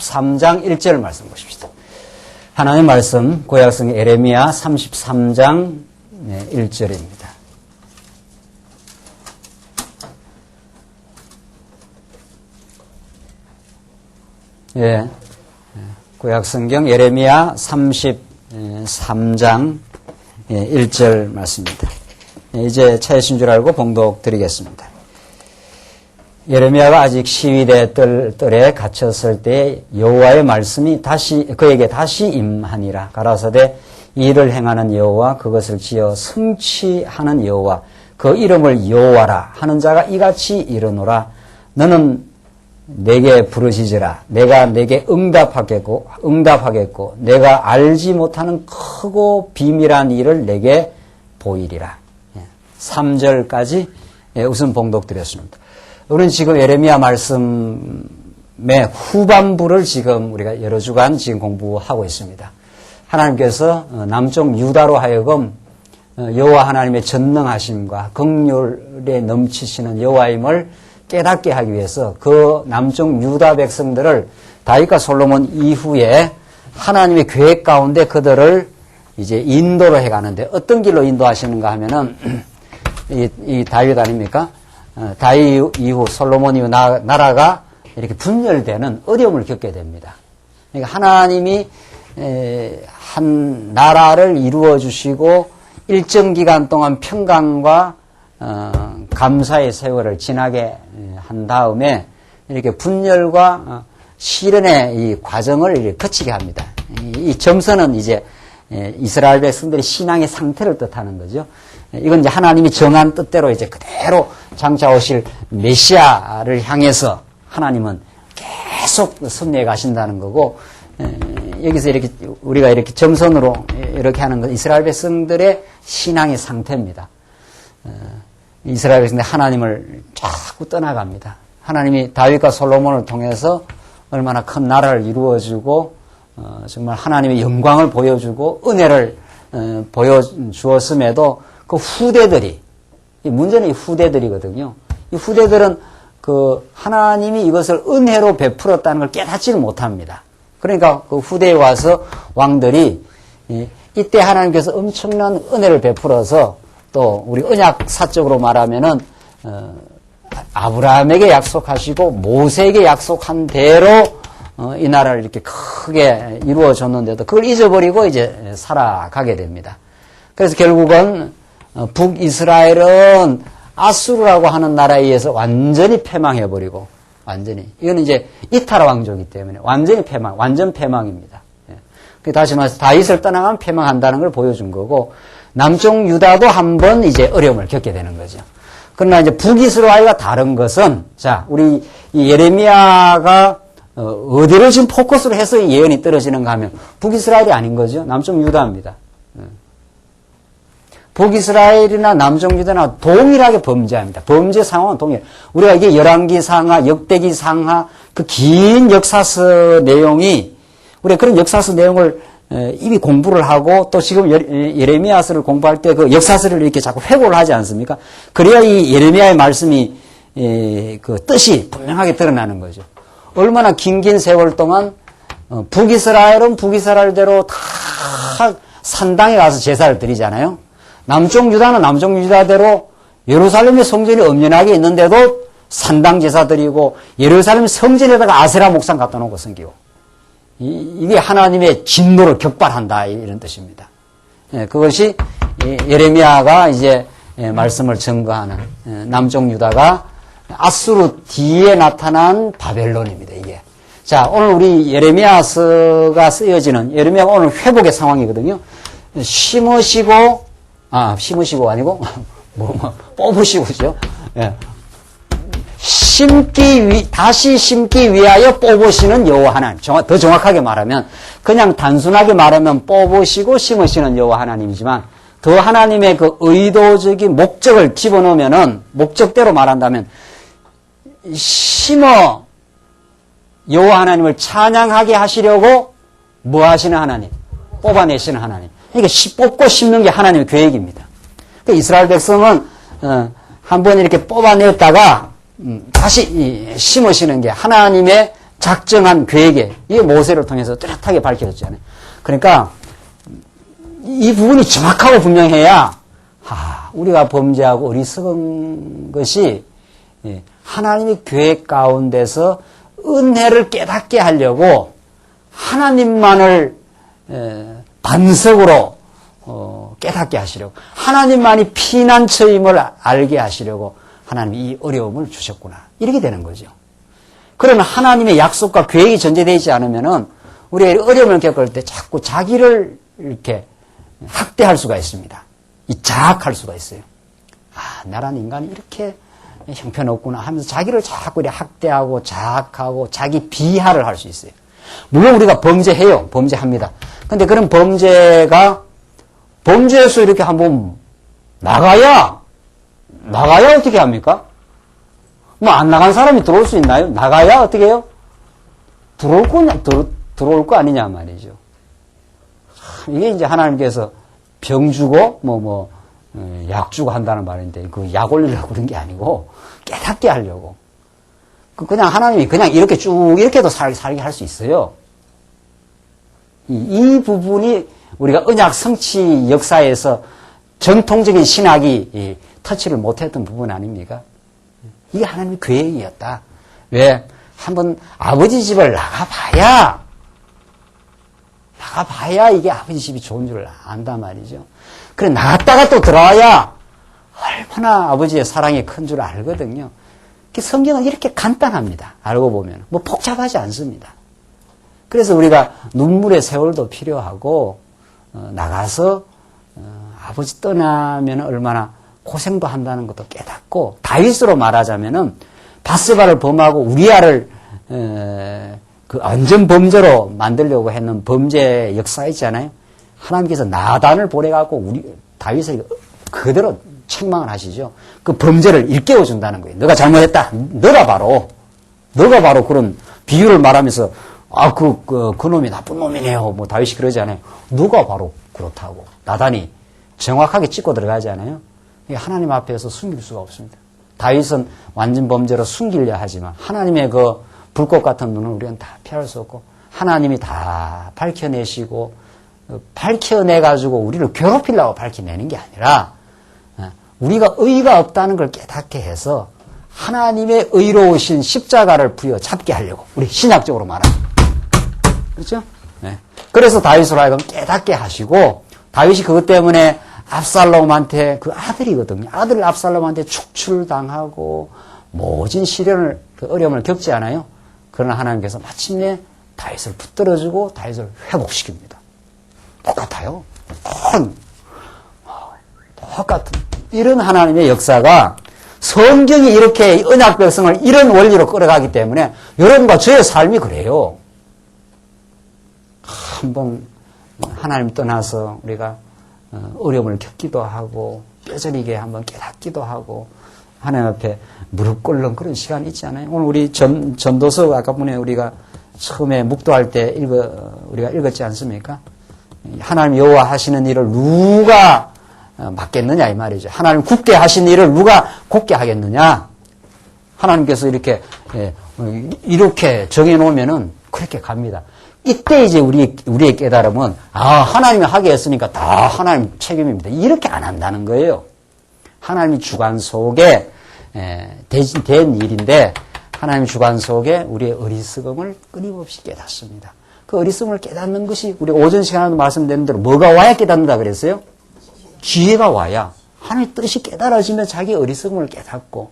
33장 1절 말씀 보십시다. 하나님의 말씀 구약성 예레미야 33장 1절입니다. 예, 구약성경 예레미야 33장 1절 말씀입니다. 이제 찾으신 줄 알고 봉독 드리겠습니다. 예레미야가 아직 시위대 뜰에 갇혔을 때 여호와의 말씀이 그에게 다시 임하니라. 가라사대 이를 행하는 여호와 그것을 지어 성취하는 여호와 그 이름을 여호와라 하는 자가 이같이 이르노라. 너는 내게 부르짖으라. 내가 내게 응답하겠고 내가 알지 못하는 크고 비밀한 일을 내게 보이리라. 3절까지 우선 봉독 드렸습니다. 우리는 지금 예레미야 말씀의 후반부를 지금 우리가 여러 주간 지금 공부하고 있습니다. 하나님께서 남쪽 유다로 하여금 여호와 하나님의 전능하심과 긍휼에 넘치시는 여호와임을 깨닫게 하기 위해서 그 남쪽 유다 백성들을 다윗과 솔로몬 이후에 하나님의 계획 가운데 그들을 이제 인도로 해가는데 어떤 길로 인도하시는가 하면은 이 다윗 아닙니까? 다윗 이후 솔로몬 이후 나라가 이렇게 분열되는 어려움을 겪게 됩니다. 그러니까 하나님이 한 나라를 이루어 주시고 일정 기간 동안 평강과 감사의 세월을 지나게 한 다음에 이렇게 분열과 시련의 이 과정을 이렇게 거치게 합니다. 이 점선은 이제 이스라엘 백성들의 신앙의 상태를 뜻하는 거죠. 이건 이제 하나님이 정한 뜻대로 이제 그대로 장차 오실 메시아를 향해서 하나님은 계속 섭리해 가신다는 거고, 여기서 이렇게 우리가 이렇게 점선으로 이렇게 하는 건 이스라엘 백성들의 신앙의 상태입니다. 이스라엘 백성들 하나님을 자꾸 떠나갑니다. 하나님이 다윗과 솔로몬을 통해서 얼마나 큰 나라를 이루어주고 정말 하나님의 영광을 보여주고 은혜를 보여주었음에도 그 후대들이, 문제는 이 후대들이거든요. 이 후대들은 그 하나님이 이것을 은혜로 베풀었다는 걸 깨닫지를 못합니다. 그러니까 그 후대에 와서 왕들이 이때 하나님께서 엄청난 은혜를 베풀어서 또 우리 언약사적으로 말하면은 아브라함에게 약속하시고 모세에게 약속한 대로 이 나라를 이렇게 크게 이루어줬는데도 그걸 잊어버리고 이제 살아가게 됩니다. 그래서 결국은 북이스라엘은 아수르라고 하는 나라에 의해서 완전히 패망해버리고, 완전히. 이건 이제 이타라 왕조이기 때문에 완전히 완전 패망입니다. 다시 말해서 다윗을 떠나가면 패망한다는 걸 보여준 거고, 남쪽 유다도 한번 이제 어려움을 겪게 되는 거죠. 그러나 이제 북이스라엘과 다른 것은, 자, 우리 이 예레미야가 어디를 지금 포커스로 해서 이 예언이 떨어지는가 하면 북이스라엘이 아닌 거죠. 남쪽 유다입니다. 북이스라엘이나 남쪽 유다나 동일하게 범죄합니다. 범죄 상황은 동일. 우리가 이게 열왕기 상하, 역대기 상하, 그 긴 역사서 내용이, 우리가 그런 역사서 내용을 이미 공부를 하고 또 지금 예레미야서를 공부할 때 그 역사서를 이렇게 자꾸 회고를 하지 않습니까? 그래야 이 예레미야의 말씀이 그 뜻이 분명하게 드러나는 거죠. 얼마나 긴 세월 동안 북이스라엘은 북이스라엘대로 다 산당에 가서 제사를 드리잖아요. 남쪽 유다는 남쪽 유다대로 예루살렘의 성전이 엄연하게 있는데도 산당 제사 드리고 예루살렘 성전에다가 아세라 목상 갖다 놓고 섬기고, 이게 하나님의 진노를 격발한다 이런 뜻입니다. 그것이 예레미야가 이제 말씀을 증거하는 남쪽 유다가 아수르 뒤에 나타난 바벨론입니다. 이게. 자, 오늘 우리 예레미야서가 쓰여지는, 예레미야가 오늘 회복의 상황이거든요. 심으시고 아니고 뽑으시고죠. 예. 다시 심기 위하여 뽑으시는 여호와 하나님. 더 정확하게 말하면, 그냥 단순하게 말하면 뽑으시고 심으시는 여호와 하나님이지만, 더 하나님의 그 의도적인 목적을 집어넣으면은, 목적대로 말한다면, 심어 여호와 하나님을 찬양하게 하시려고 뭐 하시는 하나님? 뽑아내시는 하나님. 그러니까 뽑고 심는 게 하나님의 계획입니다. 그러니까 이스라엘 백성은 한번 이렇게 뽑아냈다가 다시 심으시는 게 하나님의 작정한 계획에 이게 모세를 통해서 뚜렷하게 밝혀졌잖아요. 그러니까 이 부분이 정확하고 분명해야 우리가 범죄하고 어리석은 것이 하나님의 계획 가운데서 은혜를 깨닫게 하려고 하나님만을 반석으로 깨닫게 하시려고 하나님만이 피난처임을 알게 하시려고 하나님이 이 어려움을 주셨구나. 이렇게 되는 거죠. 그러나 하나님의 약속과 계획이 전제되어 있지 않으면은 우리가 어려움을 겪을 때 자꾸 자기를 이렇게 학대할 수가 있습니다. 자학할 수가 있어요. 나라는 인간이 이렇게 형편없구나 하면서 자기를 자꾸 이렇게 학대하고 자학하고 자기 비하를 할 수 있어요. 물론 우리가 범죄해요. 범죄합니다. 근데 그런 범죄에서 이렇게 한번 나가야 어떻게 합니까? 뭐 안 나간 사람이 들어올 수 있나요? 나가야 어떻게 해요? 들어올 거 아니냐 말이죠. 이게 이제 하나님께서 병 주고 약 주고 한다는 말인데 그 약 올리려고 그런 게 아니고 깨닫게 하려고. 그냥 하나님이 그냥 이렇게 쭉 이렇게도 살게 할 수 있어요. 이 부분이 우리가 언약 성취 역사에서 전통적인 신학이 터치를 못했던 부분 아닙니까? 이게 하나님의 계획이었다. 왜? 한번 아버지 집을 나가봐야 이게 아버지 집이 좋은 줄 안단 말이죠. 그래, 나갔다가 또 들어와야 얼마나 아버지의 사랑이 큰 줄 알거든요. 성경은 이렇게 간단합니다. 알고 보면. 뭐 복잡하지 않습니다. 그래서 우리가 눈물의 세월도 필요하고, 나가서, 아버지 떠나면 얼마나 고생도 한다는 것도 깨닫고, 다윗으로 말하자면은, 바스바를 범하고 우리아를, 그 완전 범죄로 만들려고 했는 범죄 역사 있잖아요. 하나님께서 나단을 보내갖고 다윗을 그대로 책망을 하시죠. 그 범죄를 일깨워 준다는 거예요. 너가 잘못했다. 너가 바로 그런 비유를 말하면서 그 놈이 나쁜 놈이네요. 뭐 다윗이 그러지 않아요. 너가 바로 그렇다고. 나단이 정확하게 짚고 들어가지 않아요. 하나님 앞에서 숨길 수가 없습니다. 다윗은 완전 범죄로 숨기려 하지만 하나님의 그 불꽃 같은 눈을 우리는 다 피할 수 없고 하나님이 다 밝혀내시고 밝혀내가지고 우리를 괴롭히려고 밝혀내는 게 아니라 우리가 의가 없다는 걸 깨닫게 해서 하나님의 의로우신 십자가를 부여잡게 하려고 우리 신약적으로 말하는 그렇죠? 네. 그래서 다윗으로 하여금 깨닫게 하시고 다윗이 그것 때문에 압살롬한테 그 아들이거든요. 아들 압살롬한테 축출당하고 모진 시련을 어려움을 겪지 않아요. 그러나 하나님께서 마침내 다윗을 붙들어주고 다윗을 회복시킵니다. 똑같아요. 똑같은 이런 하나님의 역사가 성경이 이렇게 언약 백성을 이런 원리로 끌어가기 때문에 여러분과 저의 삶이 그래요. 한번 하나님 떠나서 우리가 어려움을 겪기도 하고 뼈저리게 한번 깨닫기도 하고 하나님 앞에 무릎 꿇는 그런 시간이 있지 않아요? 오늘 우리 전도서 아까 보내 우리가 처음에 묵도할 때 우리가 읽었지 않습니까? 하나님 여호와 하시는 일을 누가 맡겠느냐 이 말이죠. 하나님 굳게 하신 일을 누가 곧게 하겠느냐? 하나님께서 이렇게 정해놓으면은 그렇게 갑니다. 이때 이제 우리의 깨달음은 하나님이 하게 했으니까 다 하나님 책임입니다. 이렇게 안 한다는 거예요. 하나님의 주관 속에 된 일인데 하나님의 주관 속에 우리의 어리석음을 끊임없이 깨닫습니다. 그 어리석음을 깨닫는 것이 우리가 오전 시간에도 말씀드린 대로 뭐가 와야 깨닫는다 그랬어요? 지혜가 와야 하나님의 뜻이 깨달아지면 자기 어리석음을 깨닫고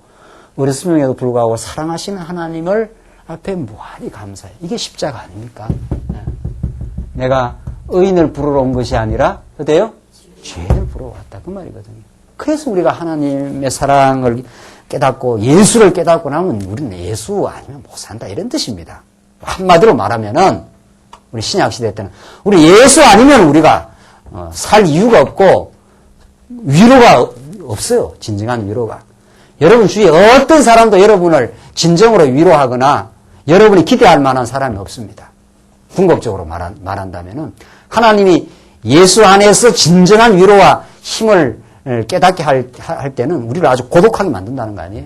어리석음에도 불구하고 사랑하시는 하나님을 앞에 무한히 감사해. 이게 십자가 아닙니까? 내가 의인을 부르러 온 것이 아니라 어때요? 죄를 부르러 왔다 그 말이거든요. 그래서 우리가 하나님의 사랑을 깨닫고 예수를 깨닫고 나면 우리는 예수 아니면 못 산다 이런 뜻입니다. 한마디로 말하면은 우리 신약시대 때는 우리 예수 아니면 우리가 살 이유가 없고 위로가 없어요. 진정한 위로가. 여러분 주위에 어떤 사람도 여러분을 진정으로 위로하거나 여러분이 기대할 만한 사람이 없습니다. 궁극적으로 말한다면은 하나님이 예수 안에서 진정한 위로와 힘을 깨닫게 할 때는 우리를 아주 고독하게 만든다는 거 아니에요?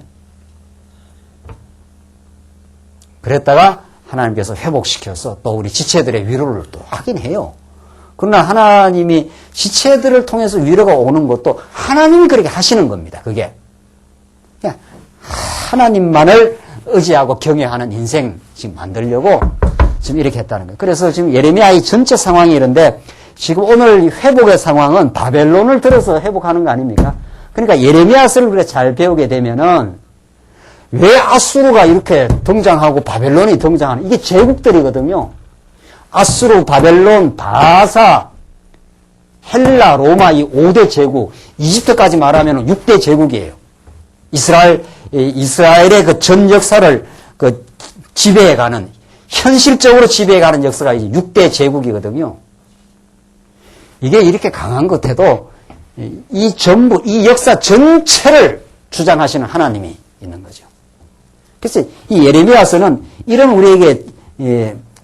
그랬다가 하나님께서 회복시켜서 또 우리 지체들의 위로를 또 하긴 해요. 그러나 하나님이 지체들을 통해서 위로가 오는 것도 하나님이 그렇게 하시는 겁니다. 그게. 그냥 하나님만을 의지하고 경외하는 인생 지금 만들려고 지금 이렇게 했다는 거예요. 그래서 지금 예레미야의 전체 상황이 이런데 지금 오늘 회복의 상황은 바벨론을 들어서 회복하는 거 아닙니까? 그러니까 예레미야서를 그렇게 잘 배우게 되면은 왜 아수르가 이렇게 등장하고 바벨론이 등장하는 이게 제국들이거든요. 아수르, 바벨론, 바사, 헬라, 로마 이 5대 제국, 이집트까지 말하면 6대 제국이에요. 이스라엘의 그 전 역사를 그 지배해가는, 현실적으로 지배해가는 역사가 이제 6대 제국이거든요. 이게 이렇게 강한 것 해도 이 전부, 이 역사 전체를 주장하시는 하나님이 있는 거죠. 그래서 이 예레미야서는 이런 우리에게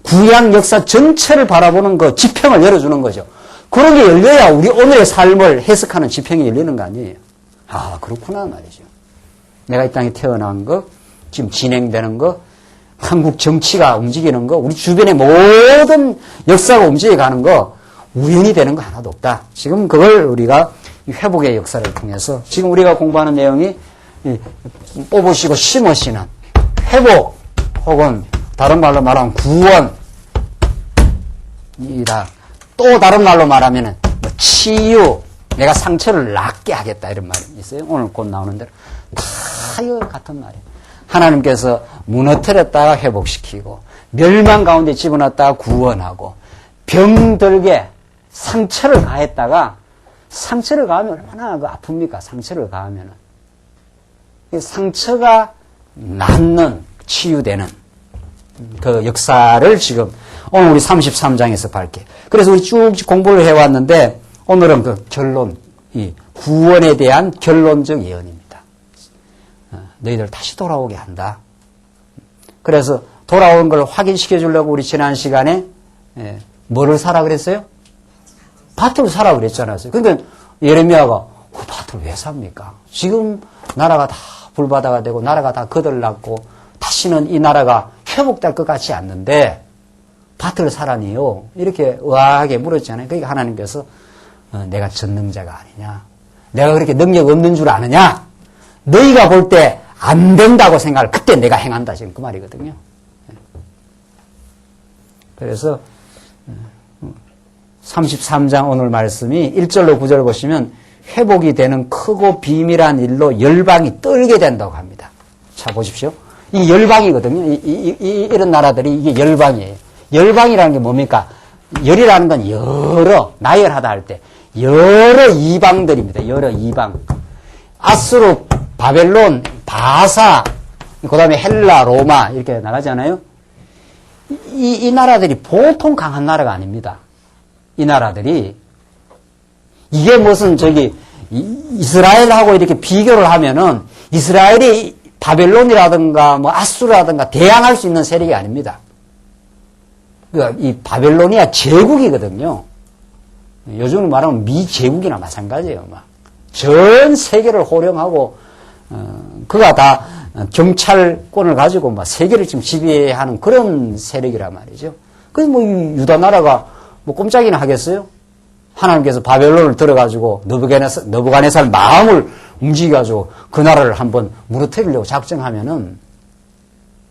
구약 역사 전체를 바라보는 그 지평을 열어주는 거죠. 그런 게 열려야 우리 오늘의 삶을 해석하는 지평이 열리는 거 아니에요. 아, 그렇구나 말이죠. 내가 이 땅에 태어난 거, 지금 진행되는 거, 한국 정치가 움직이는 거, 우리 주변의 모든 역사가 움직여가는 거, 우연히 되는 거 하나도 없다. 지금 그걸 우리가 회복의 역사를 통해서 지금 우리가 공부하는 내용이 뽑으시고 심으시는 회복 혹은 다른 말로 말하면 구원이다. 또 다른 말로 말하면 뭐 치유, 내가 상처를 낫게 하겠다 이런 말이 있어요. 오늘 곧 나오는 대로 다 이거 같은 말이에요. 하나님께서 무너뜨렸다가 회복시키고 멸망 가운데 집어넣었다가 구원하고 병들게 상처를 가했다가 상처를 가하면 얼마나 그 아픕니까? 상처를 가하면은 상처가 낫는 치유되는 그 역사를 지금 오늘 우리 33장에서 밝게. 그래서 우리 쭉 공부를 해왔는데 오늘은 그 결론, 이 구원에 대한 결론적 예언입니다. 너희들 다시 돌아오게 한다. 그래서 돌아온 걸 확인시켜 주려고 우리 지난 시간에 뭐를 사라 그랬어요? 밭을 사라 그랬잖아요. 그러니까 예레미야가 그 밭을 왜 삽니까? 지금 나라가 다 불바다가 되고 나라가 다 거들났고 다시는 이 나라가 회복될 것 같지 않는데 밭을 사라니요. 이렇게 의아하게 물었잖아요. 그러니까 하나님께서 내가 전능자가 아니냐. 내가 그렇게 능력 없는 줄 아느냐. 너희가 볼 때 안 된다고 생각을 그때 내가 행한다. 지금 그 말이거든요. 그래서 33장 오늘 말씀이 1절로 9절 보시면 회복이 되는 크고 비밀한 일로 열방이 떨게 된다고 합니다. 자 보십시오. 이 열방이거든요. 이런 나라들이 이게 열방이에요. 열방이라는 게 뭡니까? 열이라는 건 여러, 나열하다 할 때 여러 이방들입니다. 여러 이방. 아수르, 바벨론, 바사, 그 다음에 헬라, 로마 이렇게 나가잖아요. 이 나라들이 보통 강한 나라가 아닙니다. 이 나라들이 이게 무슨 이스라엘하고 이렇게 비교를 하면은 이스라엘이 바벨론이라든가 뭐 아수르라든가 대항할 수 있는 세력이 아닙니다. 그러니까 이 바벨로니아 제국이거든요. 요즘은 말하면 미제국이나 마찬가지예요. 막 전 세계를 호령하고 그가 다 경찰권을 가지고 막 세계를 지금 지배하는 그런 세력이란 말이죠. 그래서 뭐 유다 나라가 뭐 꼼짝이나 하겠어요? 하나님께서 바벨론을 들어가지고 느부갓네살 마음을 움직여가지고 그 나라를 한번 무너뜨리려고 작정하면은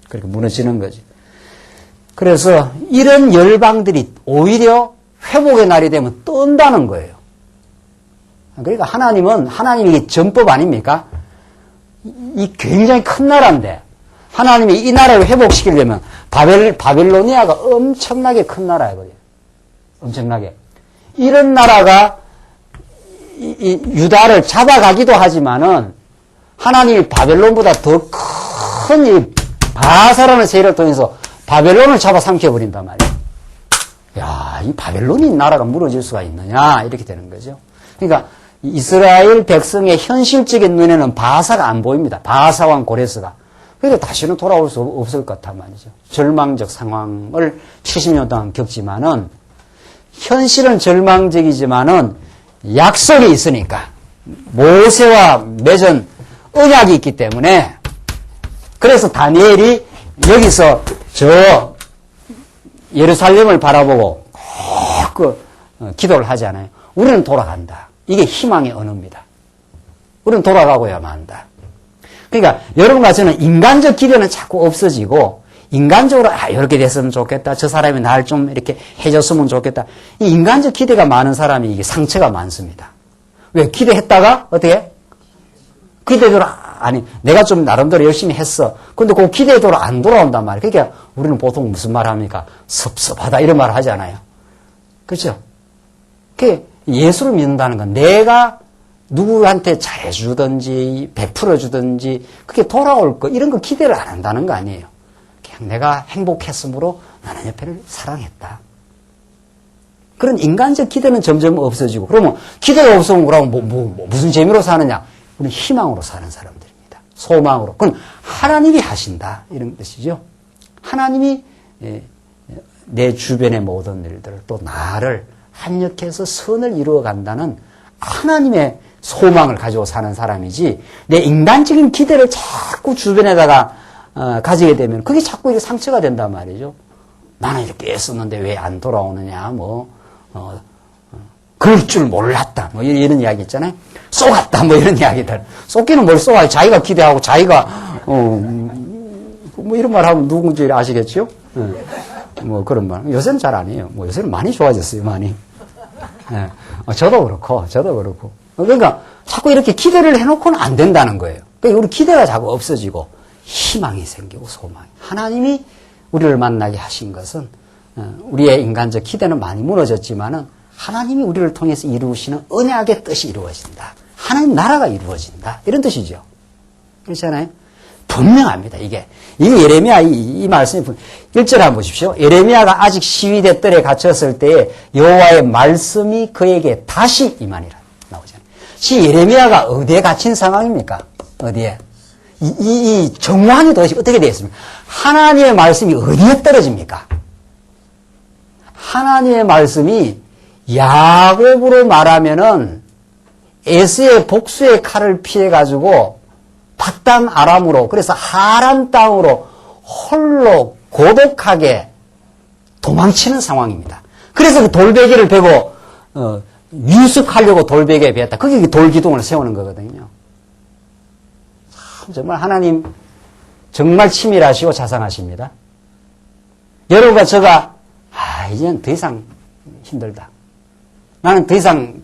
그렇게 무너지는 거지. 그래서 이런 열방들이 오히려 회복의 날이 되면 뜬다는 거예요. 그러니까 하나님이 전법 아닙니까? 이 굉장히 큰 나라인데 하나님이 이 나라를 회복시키려면 바벨로니아가 엄청나게 큰 나라거든요. 엄청나게. 이런 나라가 이 유다를 잡아가기도 하지만은 하나님이 바벨론보다 더 큰 이 바사라는 세력을 통해서 바벨론을 잡아 삼켜버린단 말이에요. 야, 이 바벨론이 나라가 무너질 수가 있느냐 이렇게 되는 거죠. 그러니까 이스라엘 백성의 현실적인 눈에는 바사가 안 보입니다. 바사왕 고레스가. 그래서 다시는 돌아올 수 없을 것 같단 말이죠. 절망적 상황을 70년 동안 겪지만은 현실은 절망적이지만은 약속이 있으니까 모세와 맺은 언약이 있기 때문에 그래서 다니엘이 여기서 저 예루살렘을 바라보고 꼭 기도를 하잖아요. 우리는 돌아간다. 이게 희망의 언어입니다. 우리는 돌아가고야만 한다. 그러니까 여러분과 저는 인간적 기대는 자꾸 없어지고 인간적으로 이렇게 됐으면 좋겠다. 저 사람이 날 좀 이렇게 해줬으면 좋겠다. 이 인간적 기대가 많은 사람이 이게 상처가 많습니다. 왜? 기대했다가 어떻게? 기대대로 아니 내가 좀 나름대로 열심히 했어. 근데 그 기대대로 안 돌아온단 말이에요. 그러니까 우리는 보통 무슨 말 합니까? 섭섭하다 이런 말을 하잖아요. 그렇죠? 그 예수를 믿는다는 건 내가 누구한테 잘해주든지 베풀어주든지 그게 돌아올 거 이런 거 기대를 안 한다는 거 아니에요. 그냥 내가 행복했으므로 나는 옆에를 사랑했다. 그런 인간적 기대는 점점 없어지고 그러면 기대가 없으면 그러면 무슨 재미로 사느냐? 우리는 희망으로 사는 사람들입니다. 소망으로. 그건 하나님이 하신다 이런 뜻이죠. 하나님이 내 주변의 모든 일들을 또 나를 합력해서 선을 이루어간다는 하나님의 소망을 가지고 사는 사람이지 내 인간적인 기대를 자꾸 주변에다가 가지게 되면 그게 자꾸 이렇게 상처가 된단 말이죠. 나는 이렇게 애썼는데 왜 안 돌아오느냐 그럴 줄 몰랐다 이런 이야기 있잖아요. 쏘갔다 이런 이야기들. 쏘기는 뭘 쏘아요. 자기가 기대하고 자기가 이런 말 하면 누군지 아시겠죠? 그런 말. 요새는 잘 안 해요. 요새는 많이 좋아졌어요. 많이. 저도 그렇고. 그러니까 자꾸 이렇게 기대를 해놓고는 안 된다는 거예요. 그러니까 우리 기대가 자꾸 없어지고 희망이 생기고 소망이. 하나님이 우리를 만나게 하신 것은 우리의 인간적 기대는 많이 무너졌지만은 하나님이 우리를 통해서 이루시는 언약의 뜻이 이루어진다. 하나님 나라가 이루어진다. 이런 뜻이죠. 그렇잖아요? 분명합니다. 이게 예레미야 이 말씀이 1절 한번 보십시오. 예레미야가 아직 시위대 뜰에 갇혔을 때에 여호와의 말씀이 그에게 다시 임하니라 나오잖아요. 예레미야가 어디에 갇힌 상황입니까? 어디에? 이 정황이 도대체 어떻게 되어 있습니까? 하나님의 말씀이 어디에 떨어집니까? 하나님의 말씀이 야곱으로 말하면은 에스의 복수의 칼을 피해가지고 팟단 아람으로 그래서 하란 땅으로 홀로 고독하게 도망치는 상황입니다. 그래서 그 돌베개를 베고 유숙하려고 돌베개에 베었다. 그게 돌기둥을 세우는 거거든요. 참 정말 하나님 정말 치밀하시고 자상하십니다. 여러분과 제가 이제는 더 이상 힘들다. 나는 더 이상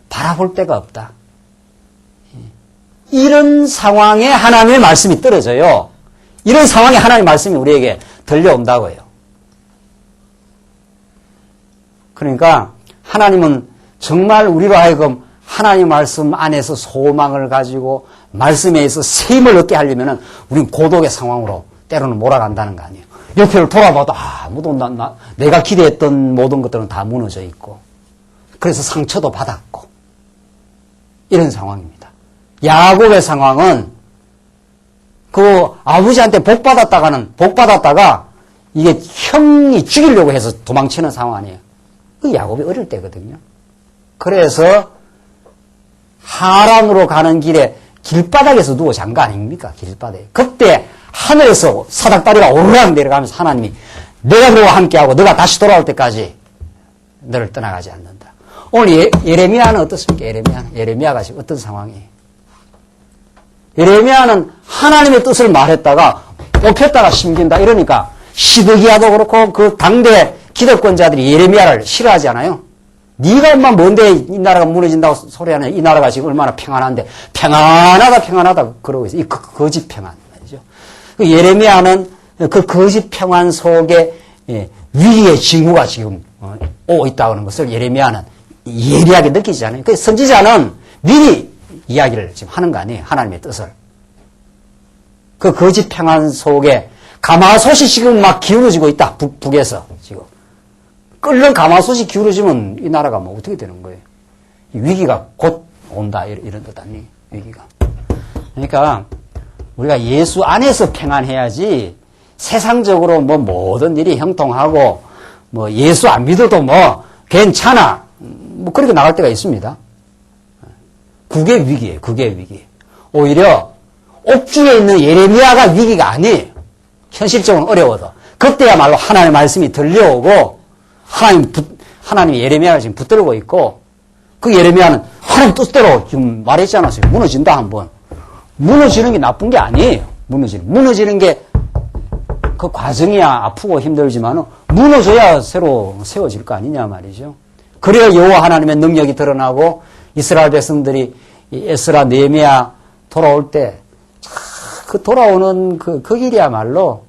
바라볼 데가 없다. 이런 상황에 하나님의 말씀이 떨어져요. 이런 상황에 하나님의 말씀이 우리에게 들려온다고요. 그러니까 하나님은 정말 우리로 하여금 하나님 말씀 안에서 소망을 가지고 말씀에 의해서 세임을 얻게 하려면 우리는 고독의 상황으로 때로는 몰아간다는 거 아니에요. 옆에를 돌아봐도 아무도 내가 기대했던 모든 것들은 다 무너져 있고 그래서 상처도 받았고 이런 상황입니다. 야곱의 상황은 그 아버지한테 복 받았다가 이게 형이 죽이려고 해서 도망치는 상황 아니에요. 그 야곱이 어릴 때거든요. 그래서 하란으로 가는 길에 길바닥에서 누워 잔 거 아닙니까? 길바닥에. 그때 하늘에서 사닥다리가 오르락 내려가면서 하나님이 내가 너와 함께하고 너가 다시 돌아올 때까지 너를 떠나가지 않는다. 오늘 예레미야는 어떻습니까? 예레미야가 지금 어떤 상황이에요? 예레미야는 하나님의 뜻을 말했다가 뽑혔다가 심긴다 이러니까 시드기야도 그렇고 그 당대 기득권자들이 예레미야를 싫어하지 않아요? 네가 엄마 뭔데 이 나라가 무너진다고 소리하냐. 이 나라가 지금 얼마나 평안한데 평안하다 그러고 있어요. 이 거짓 평안 말이죠. 그 예레미야는 그 거짓 평안 속에 위기의 징후가 지금 오고 있다는 것을 예레미야는 예리하게 느끼잖아요. 그 선지자는 미리 이야기를 지금 하는 거 아니에요. 하나님의 뜻을. 그 거짓 평안 속에 가마솥이 지금 막 기울어지고 있다. 북에서 지금. 끓는 가마솥이 기울어지면 이 나라가 뭐 어떻게 되는 거예요? 위기가 곧 온다. 이런 뜻 아니에요. 위기가. 그러니까 우리가 예수 안에서 평안해야지 세상적으로 뭐 모든 일이 형통하고 뭐 예수 안 믿어도 뭐 괜찮아. 뭐 그렇게 나갈 때가 있습니다. 그게 위기예요. 그게 위기. 오히려 옥중에 있는 예레미야가 위기가 아니에요. 현실적으로 어려워도. 그때야말로 하나님의 말씀이 들려오고 하나님이 예레미야를 지금 붙들고 있고 그 예레미야는 하나님 뜻대로 지금 말했지 않았어요. 무너진다 한번. 무너지는 게 나쁜 게 아니에요. 무너지는 게 그 과정이야 아프고 힘들지만 무너져야 새로 세워질 거 아니냐 말이죠. 그래야 여호와 하나님의 능력이 드러나고 이스라엘 백성들이 에스라 느헤미야 돌아올 때 그 돌아오는 그 길이야말로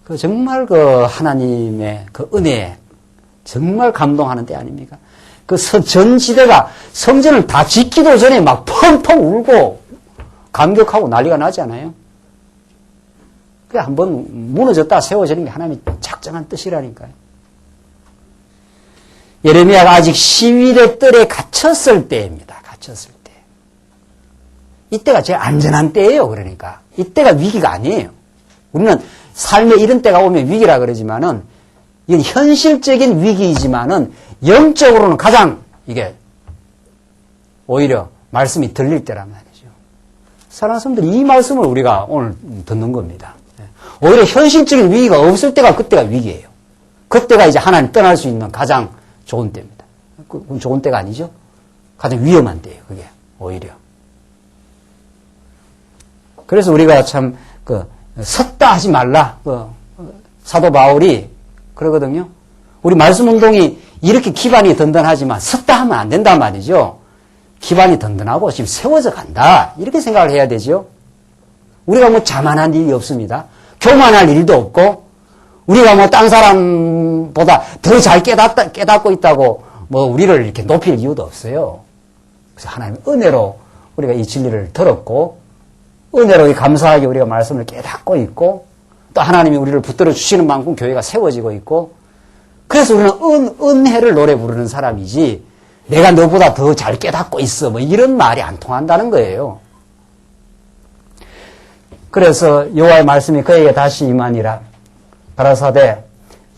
그 정말 그 하나님의 그 은혜에 정말 감동하는 때 아닙니까? 그 전 지대가 성전을 다 짓기도 전에 막 펑펑 울고 감격하고 난리가 나지 않아요? 그게 한번 무너졌다 세워지는 게 하나님의 작정한 뜻이라니까요. 예레미야가 아직 시위대 뜰에 갇혔을 때입니다. 갇혔을 때. 이때가 제일 안전한 때예요. 그러니까. 이때가 위기가 아니에요. 우리는 삶에 이런 때가 오면 위기라 그러지만은 이건 현실적인 위기이지만은 영적으로는 가장 이게 오히려 말씀이 들릴 때란 말이죠. 사랑하는 성도들 이 말씀을 우리가 오늘 듣는 겁니다. 오히려 현실적인 위기가 없을 때가 그때가 위기예요. 그때가 이제 하나님 떠날 수 있는 가장 좋은 때입니다. 그건 좋은 때가 아니죠. 가장 위험한 때예요. 그게 오히려. 그래서 우리가 참 섰다 하지 말라. 사도 바울이 그러거든요. 우리 말씀 운동이 이렇게 기반이 든든하지만 섰다 하면 안 된단 말이죠. 기반이 든든하고 지금 세워져 간다. 이렇게 생각을 해야 되죠. 우리가 뭐 자만한 일이 없습니다. 교만할 일도 없고 우리가 뭐 딴 사람보다 더 잘 깨닫고 있다고 뭐 우리를 이렇게 높일 이유도 없어요. 그래서 하나님의 은혜로 우리가 이 진리를 들었고 은혜로 감사하게 우리가 말씀을 깨닫고 있고 또 하나님이 우리를 붙들어 주시는 만큼 교회가 세워지고 있고 그래서 우리는 은혜를 노래 부르는 사람이지 내가 너보다 더 잘 깨닫고 있어 뭐 이런 말이 안 통한다는 거예요. 그래서 여호와의 말씀이 그에게 다시 임하니라. 가라사대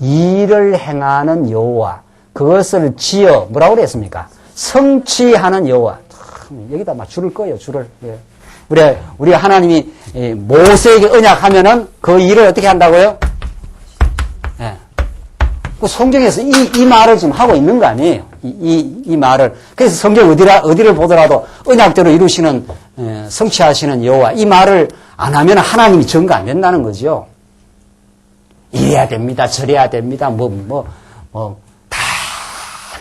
일을 행하는 여호와 그것을 지어 뭐라고 그랬습니까? 성취하는 여호와. 여기다 막 줄을 꺼요. 줄을. 우리 하나님이 모세에게 언약하면은 그 일을 어떻게 한다고요? 예. 그 성경에서 이 말을 지금 하고 있는 거 아니에요? 이 말을. 그래서 성경 어디를 보더라도 언약대로 이루시는 성취하시는 여호와 이 말을 안 하면 하나님이 전가 안 된다는 거죠. 이래야 됩니다. 저래야 됩니다. 다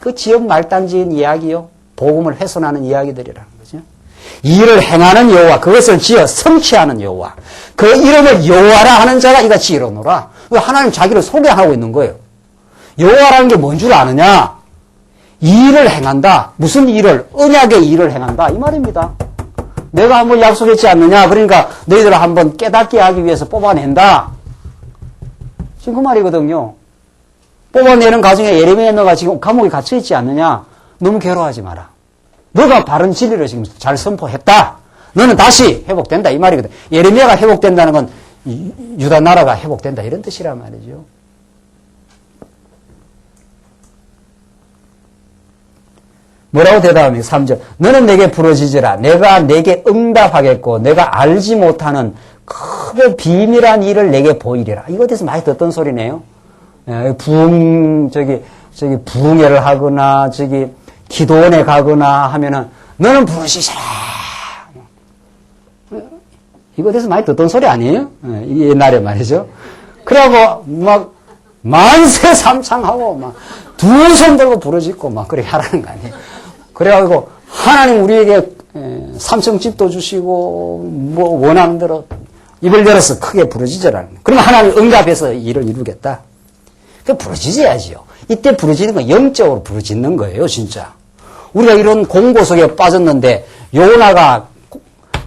그 지역 말단지인 이야기요. 복음을 훼손하는 이야기들이라는 거죠. 일을 행하는 여호와 그것을 지어 성취하는 여호와 그 이름을 여호와라 하는 자가 이같이 이르노라. 하나님 자기를 소개하고 있는 거예요. 여호와라는 게 뭔 줄 아느냐? 일을 행한다. 무슨 일을? 언약의 일을 행한다. 이 말입니다. 내가 한번 약속했지 않느냐? 그러니까 너희들을 한번 깨닫게 하기 위해서 뽑아낸다. 지금 그 말이거든요. 뽑아내는 과정에 예레미야 너가 지금 감옥에 갇혀있지 않느냐? 너무 괴로워하지 마라. 너가 바른 진리를 지금 잘 선포했다. 너는 다시 회복된다. 이 말이거든. 예레미야가 회복된다는 건 유다 나라가 회복된다. 이런 뜻이란 말이죠. 뭐라고 대답합니까? 3절. 너는 내게 부르짖으라. 내가 내게 응답하겠고 내가 알지 못하는 크고 비밀한 일을 내게 보이리라. 이거 대해서 많이 듣던 소리네요. 부흥회를 하거나 기도원에 가거나 하면은 너는 부르짖으라. 이거 대해서 많이 듣던 소리 아니에요? 옛날에 말이죠. 그러고 막 만세 삼창하고 막 두 손 들고 부르짖고 막 그렇게 하라는 거 아니에요. 그래가지고 하나님 우리에게 삼성집도 주시고 뭐 원하는 대로 입을 열어서 크게 부르짖으라는 거예요. 그러면 하나님 응답해서 일을 이루겠다. 그 부르짖어야지요. 이때 부르짖는 건 영적으로 부르짖는 거예요, 진짜. 우리가 이런 공고 속에 빠졌는데 요나가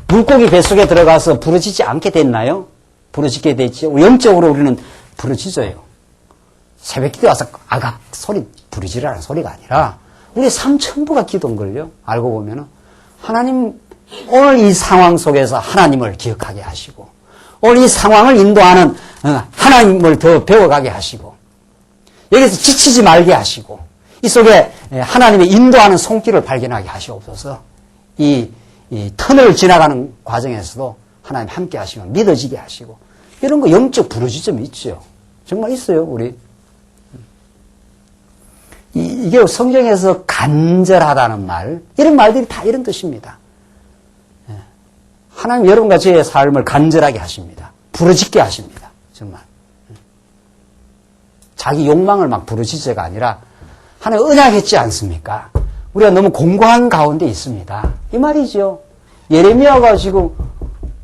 물고기 뱃속에 들어가서 부르짖지 않게 됐나요? 부르짖게 됐죠. 영적으로 우리는 부르짖어요. 새벽기도 와서 아각 소리 부르짖으라는 소리가 아니라 우리 삼천부가 기도인걸요. 알고 보면은 하나님 오늘 이 상황 속에서 하나님을 기억하게 하시고 오늘 이 상황을 인도하는 하나님을 더 배워가게 하시고 여기서 지치지 말게 하시고 이 속에 하나님의 인도하는 손길을 발견하게 하시옵소서. 이 터널을 지나가는 과정에서도 하나님 함께 하시면 믿어지게 하시고 이런 거 영적 부르짖음이 있죠. 정말 있어요, 우리. 이게 성경에서 간절하다는 말, 이런 말들이 다 이런 뜻입니다. 하나님 여러분과 저의 삶을 간절하게 하십니다. 부르짖게 하십니다. 정말. 자기 욕망을 막 부르짖어가 아니라 하나님 언약했지 않습니까? 우리가 너무 공고한 가운데 있습니다. 이 말이죠. 예레미야가 지금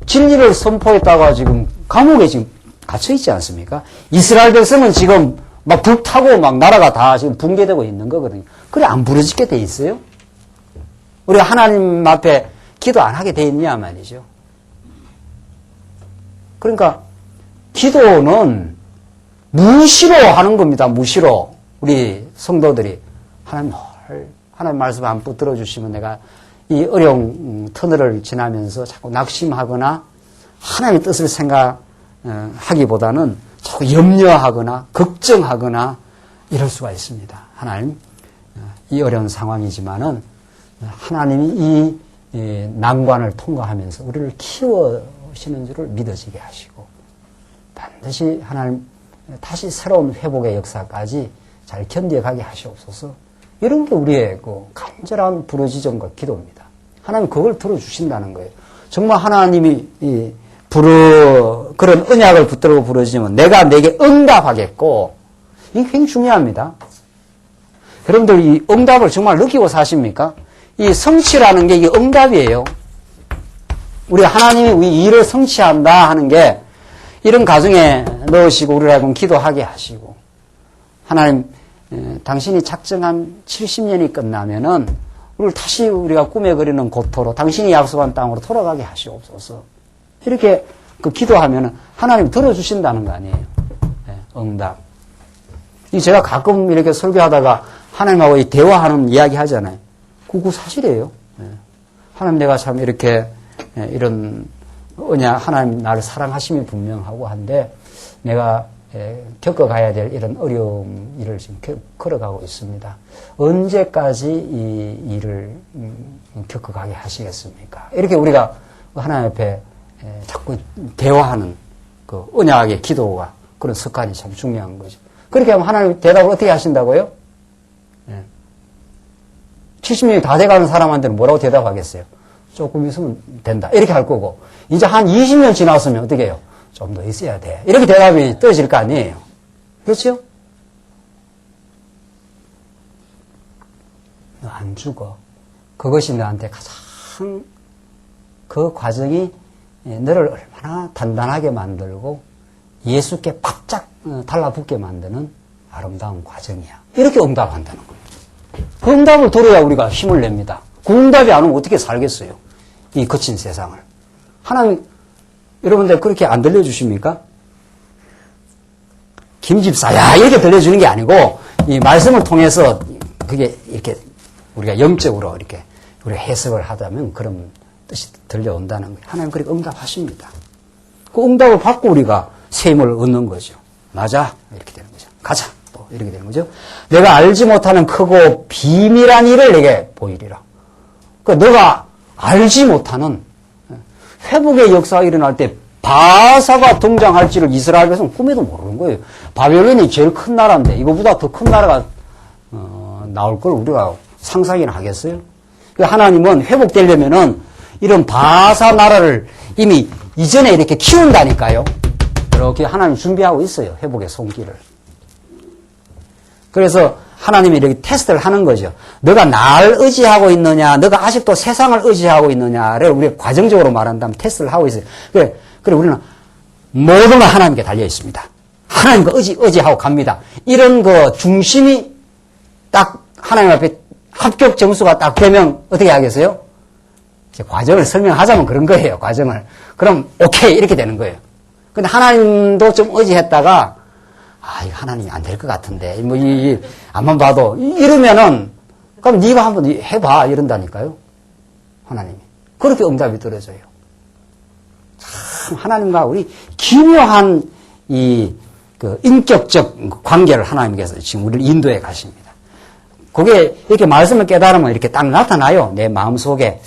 진리를 선포했다가 지금 감옥에 지금 갇혀 있지 않습니까? 이스라엘 백성은 지금 막 불타고 막 나라가 다 지금 붕괴되고 있는 거거든요. 그래 안 부르짖게 돼 있어요? 우리가 하나님 앞에 기도 안 하게 돼 있냐 말이죠. 그러니까 기도는 무시로 하는 겁니다. 무시로. 우리 성도들이 하나님 말씀 안 붙들어 주시면 내가 이 어려운 터널을 지나면서 자꾸 낙심하거나 하나님의 뜻을 생각하기보다는 자꾸 염려하거나 걱정하거나 이럴 수가 있습니다. 하나님, 이 어려운 상황이지만은 하나님이 이 난관을 통과하면서 우리를 키워시는 줄을 믿어지게 하시고 반드시 하나님 다시 새로운 회복의 역사까지 잘 견뎌가게 하시옵소서. 이런 게 우리의 그 간절한 부르짖음과 기도입니다. 하나님 그걸 들어주신다는 거예요. 정말 하나님이 그런 언약을 붙들고 부르짖으면 내가 내게 응답하겠고, 이게 굉장히 중요합니다. 여러분들 이 응답을 정말 느끼고 사십니까? 이 성취라는 게 이게 응답이에요. 우리 하나님이 우리 일을 성취한다 하는 게 이런 가정에 넣으시고 우리라고 기도하게 하시고, 하나님 당신이 작정한 70년이 끝나면은 우리를 다시 우리가 꿈에 그리는 고토로 당신이 약속한 땅으로 돌아가게 하시옵소서. 이렇게 기도하면은 하나님 들어주신다는 거 아니에요. 네, 응답. 제가 가끔 이렇게 설교하다가 하나님하고 이 대화하는 이야기 하잖아요. 그거 사실이에요. 네. 하나님 내가 참 이렇게 이런 언약, 하나님 나를 사랑하심이 분명하고 한데 내가 겪어가야 될 이런 어려움 일을 지금 걸어가고 있습니다. 언제까지 이 일을 겪어가게 하시겠습니까? 이렇게 우리가 하나님 앞에 자꾸 대화하는 그 언약의 기도가 그런 습관이 참 중요한 거죠. 그렇게 하면 하나님 대답을 어떻게 하신다고요? 70년이 다 돼가는 사람한테는 뭐라고 대답하겠어요? 조금 있으면 된다. 이렇게 할 거고, 이제 한 20년 지났으면 어떻게 해요? 좀 더 있어야 돼. 이렇게 대답이 떨어질 거 아니에요. 그렇죠? 너 안 죽어. 그것이 너한테 가장 그 과정이 너를 얼마나 단단하게 만들고 예수께 바짝 달라붙게 만드는 아름다운 과정이야. 이렇게 응답한다는 거예요. 그 응답을 들어야 우리가 힘을 냅니다. 그 응답이 안 오면 어떻게 살겠어요? 이 거친 세상을. 하나님, 여러분들 그렇게 안 들려주십니까? 김집사야 이렇게 들려주는 게 아니고 이 말씀을 통해서 그게 이렇게 우리가 영적으로 이렇게 우리가 해석을 하다면 그런 뜻이 들려온다는 거예요. 하나님 그렇게 응답하십니다. 그 응답을 받고 우리가 새 힘을 얻는 거죠. 맞아 이렇게 되는 거죠. 가자 또 이렇게 되는 거죠. 내가 알지 못하는 크고 비밀한 일을 내게 보이리라. 그러니까 너가 알지 못하는 회복의 역사가 일어날 때 바사가 등장할지를 이스라엘 백성은 꿈에도 모르는 거예요. 바벨론이 제일 큰 나라인데 이거보다 더 큰 나라가 나올 걸 우리가 상상이나 하겠어요? 하나님은 회복되려면은 이런 바사 나라를 이미 이전에 이렇게 키운다니까요. 이렇게 하나님 준비하고 있어요. 회복의 손길을. 그래서 하나님이 이렇게 테스트를 하는 거죠. 너가 날 의지하고 있느냐, 너가 아직도 세상을 의지하고 있느냐를 우리가 과정적으로 말한다면 테스트를 하고 있어요. 그래 우리는 모든 건 하나님께 달려 있습니다. 하나님과 의지하고 갑니다. 이런 그 중심이 딱 하나님 앞에 합격 점수가 딱 되면 어떻게 하겠어요? 이제 과정을 설명하자면 그런 거예요. 과정을. 그럼 오케이 이렇게 되는 거예요. 근데 하나님도 좀 의지했다가 이거 하나님이 안 될 것 같은데 앞만 봐도 이러면은 그럼 네가 한번 해봐 이런다니까요. 하나님이 그렇게 응답이 떨어져요. 참 하나님과 우리 기묘한 그 인격적 관계를 하나님께서 지금 우리를 인도해 가십니다. 그게 이렇게 말씀을 깨달으면 이렇게 딱 나타나요. 내 마음속에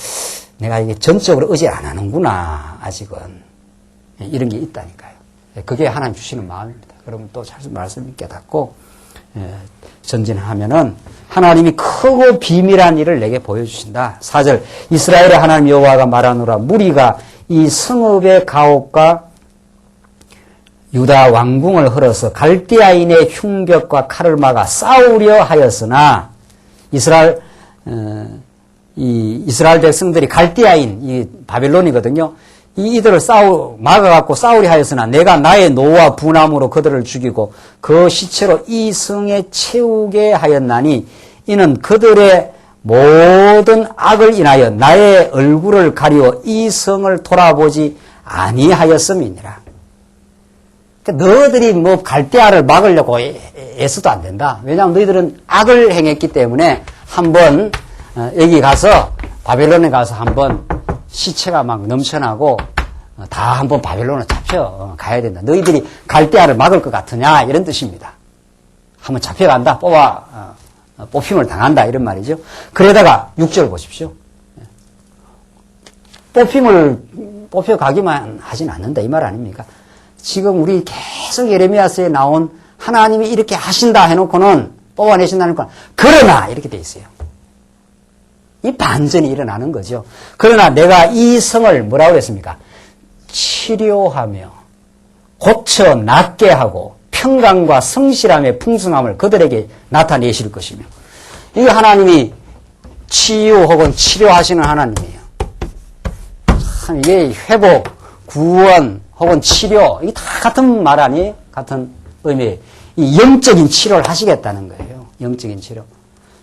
내가 이게 전적으로 의지 안 하는구나 아직은 이런 게 있다니까요. 그게 하나님 주시는 마음입니다. 그러면 또 말씀을 깨닫고 전진하면은 하나님이 크고 비밀한 일을 내게 보여주신다. 4절 이스라엘의 하나님 여호와가 말하노라 무리가 이 성읍의 가옥과 유다 왕궁을 흘러서 갈대아인의 흉벽과 칼을 막아 싸우려 하였으나 이스라엘 백성들이 갈대아인 이 바벨론이거든요. 이들을 막아갖고 싸우려 하였으나 내가 나의 노와 분함으로 그들을 죽이고 그 시체로 이 성에 채우게 하였나니 이는 그들의 모든 악을 인하여 나의 얼굴을 가리워 이 성을 돌아보지 아니하였음이니라. 그러니까 너희들이 뭐 갈대아를 막으려고 애써도 안 된다. 왜냐하면 너희들은 악을 행했기 때문에 한번 여기 가서 바벨론에 가서 한번 시체가 막 넘쳐나고 다 한번 바벨론에 잡혀 가야 된다. 너희들이 갈대아를 막을 것 같으냐 이런 뜻입니다. 한번 잡혀간다. 뽑힘을 당한다 이런 말이죠. 그러다가 6절 보십시오. 뽑혀가기만 하진 않는다 이 말 아닙니까? 지금 우리 계속 예레미야서에 나온 하나님이 이렇게 하신다 해놓고는 뽑아내신다니까 그러나 이렇게 돼 있어요. 이 반전이 일어나는 거죠. 그러나 내가 이 성을 뭐라고 그랬습니까? 치료하며 고쳐 낫게 하고 평강과 성실함의 풍성함을 그들에게 나타내실 것이며 이게 하나님이 치유 혹은 치료하시는 하나님이에요. 참 이게 회복, 구원 혹은 치료 이게 다 같은 말 아니에요? 같은 의미예요. 이 영적인 치료를 하시겠다는 거예요. 영적인 치료.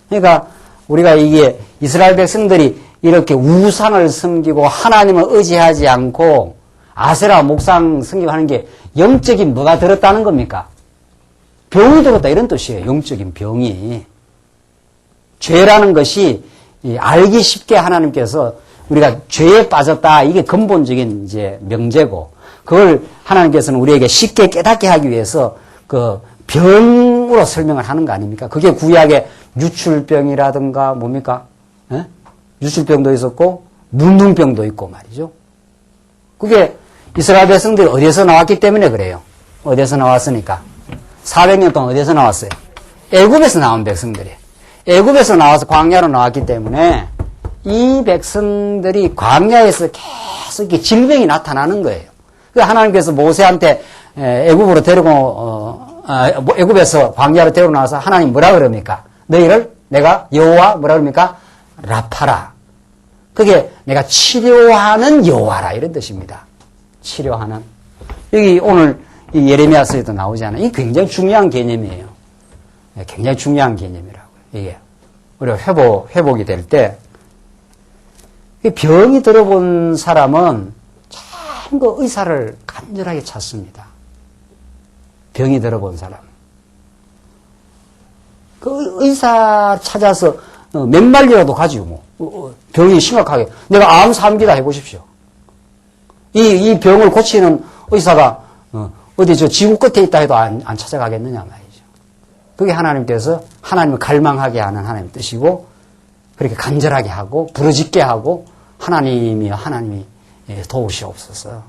그러니까 우리가 이게 이스라엘 백성들이 이렇게 우상을 섬기고 하나님을 의지하지 않고 아세라 목상 섬기고 게 영적인 뭐가 들었다는 겁니까? 병이 들었다 이런 뜻이에요. 영적인 병이. 죄라는 것이 알기 쉽게 하나님께서 우리가 죄에 빠졌다 이게 근본적인 이제 명제고 그걸 하나님께서는 우리에게 쉽게 깨닫게 하기 위해서 그 병으로 설명을 하는 거 아닙니까? 그게 구약의 유출병이라든가 뭡니까? 예? 유출병도 있었고 문둥병도 있고 말이죠. 그게 이스라엘 백성들이 어디에서 나왔기 때문에 그래요. 어디에서 나왔으니까? 400년 동안 어디에서 나왔어요? 애굽에서 나온 백성들이에요. 애굽에서 나와서 광야로 나왔기 때문에 이 백성들이 광야에서 계속 이렇게 질병이 나타나는 거예요. 그래서 하나님께서 모세한테 애굽으로 애굽에서 광야로 데리고 나와서 하나님 뭐라 그럽니까? 너희를 내가 여호와 뭐라 그럽니까? 라파라. 그게 내가 치료하는 여호와라 이런 뜻입니다. 치료하는. 여기 오늘 이 예레미야서에도 나오잖아요. 이 굉장히 중요한 개념이에요. 굉장히 중요한 개념이라고요. 이게 우리가 회복이 될 때 병이 들어본 사람은 참 그 의사를 간절하게 찾습니다. 병이 들어본 사람. 그 의사 찾아서 몇 마리라도 가지고 뭐 병이 심각하게 내가 암 3기다 해보십시오. 이 병을 고치는 의사가 어디 저 지구 끝에 있다 해도 안 찾아가겠느냐 말이죠. 그게 하나님께서 하나님을 갈망하게 하는 하나님의 뜻이고 그렇게 간절하게 하고 부르짖게 하고 하나님이 도우시옵소서.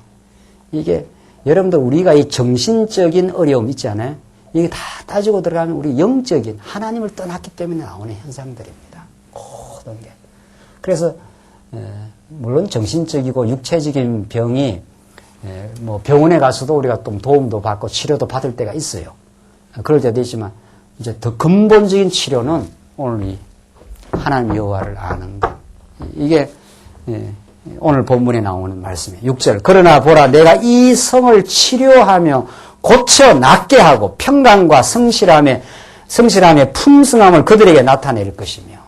이게 여러분들 우리가 이 정신적인 어려움 있지 않아요? 이게 다 따지고 들어가면 우리 영적인 하나님을 떠났기 때문에 나오는 현상들입니다. 모든 게. 그래서 물론 정신적이고 육체적인 병이 뭐 병원에 가서도 우리가 좀 도움도 받고 치료도 받을 때가 있어요. 그럴 때도 있지만 이제 더 근본적인 치료는 오늘 이 하나님 여호와를 아는 것. 이게 오늘 본문에 나오는 말씀이에요. 6절. 그러나 보라 내가 이 성을 치료하며 고쳐 낫게 하고 평강과 성실함의 풍성함을 그들에게 나타낼 것이며.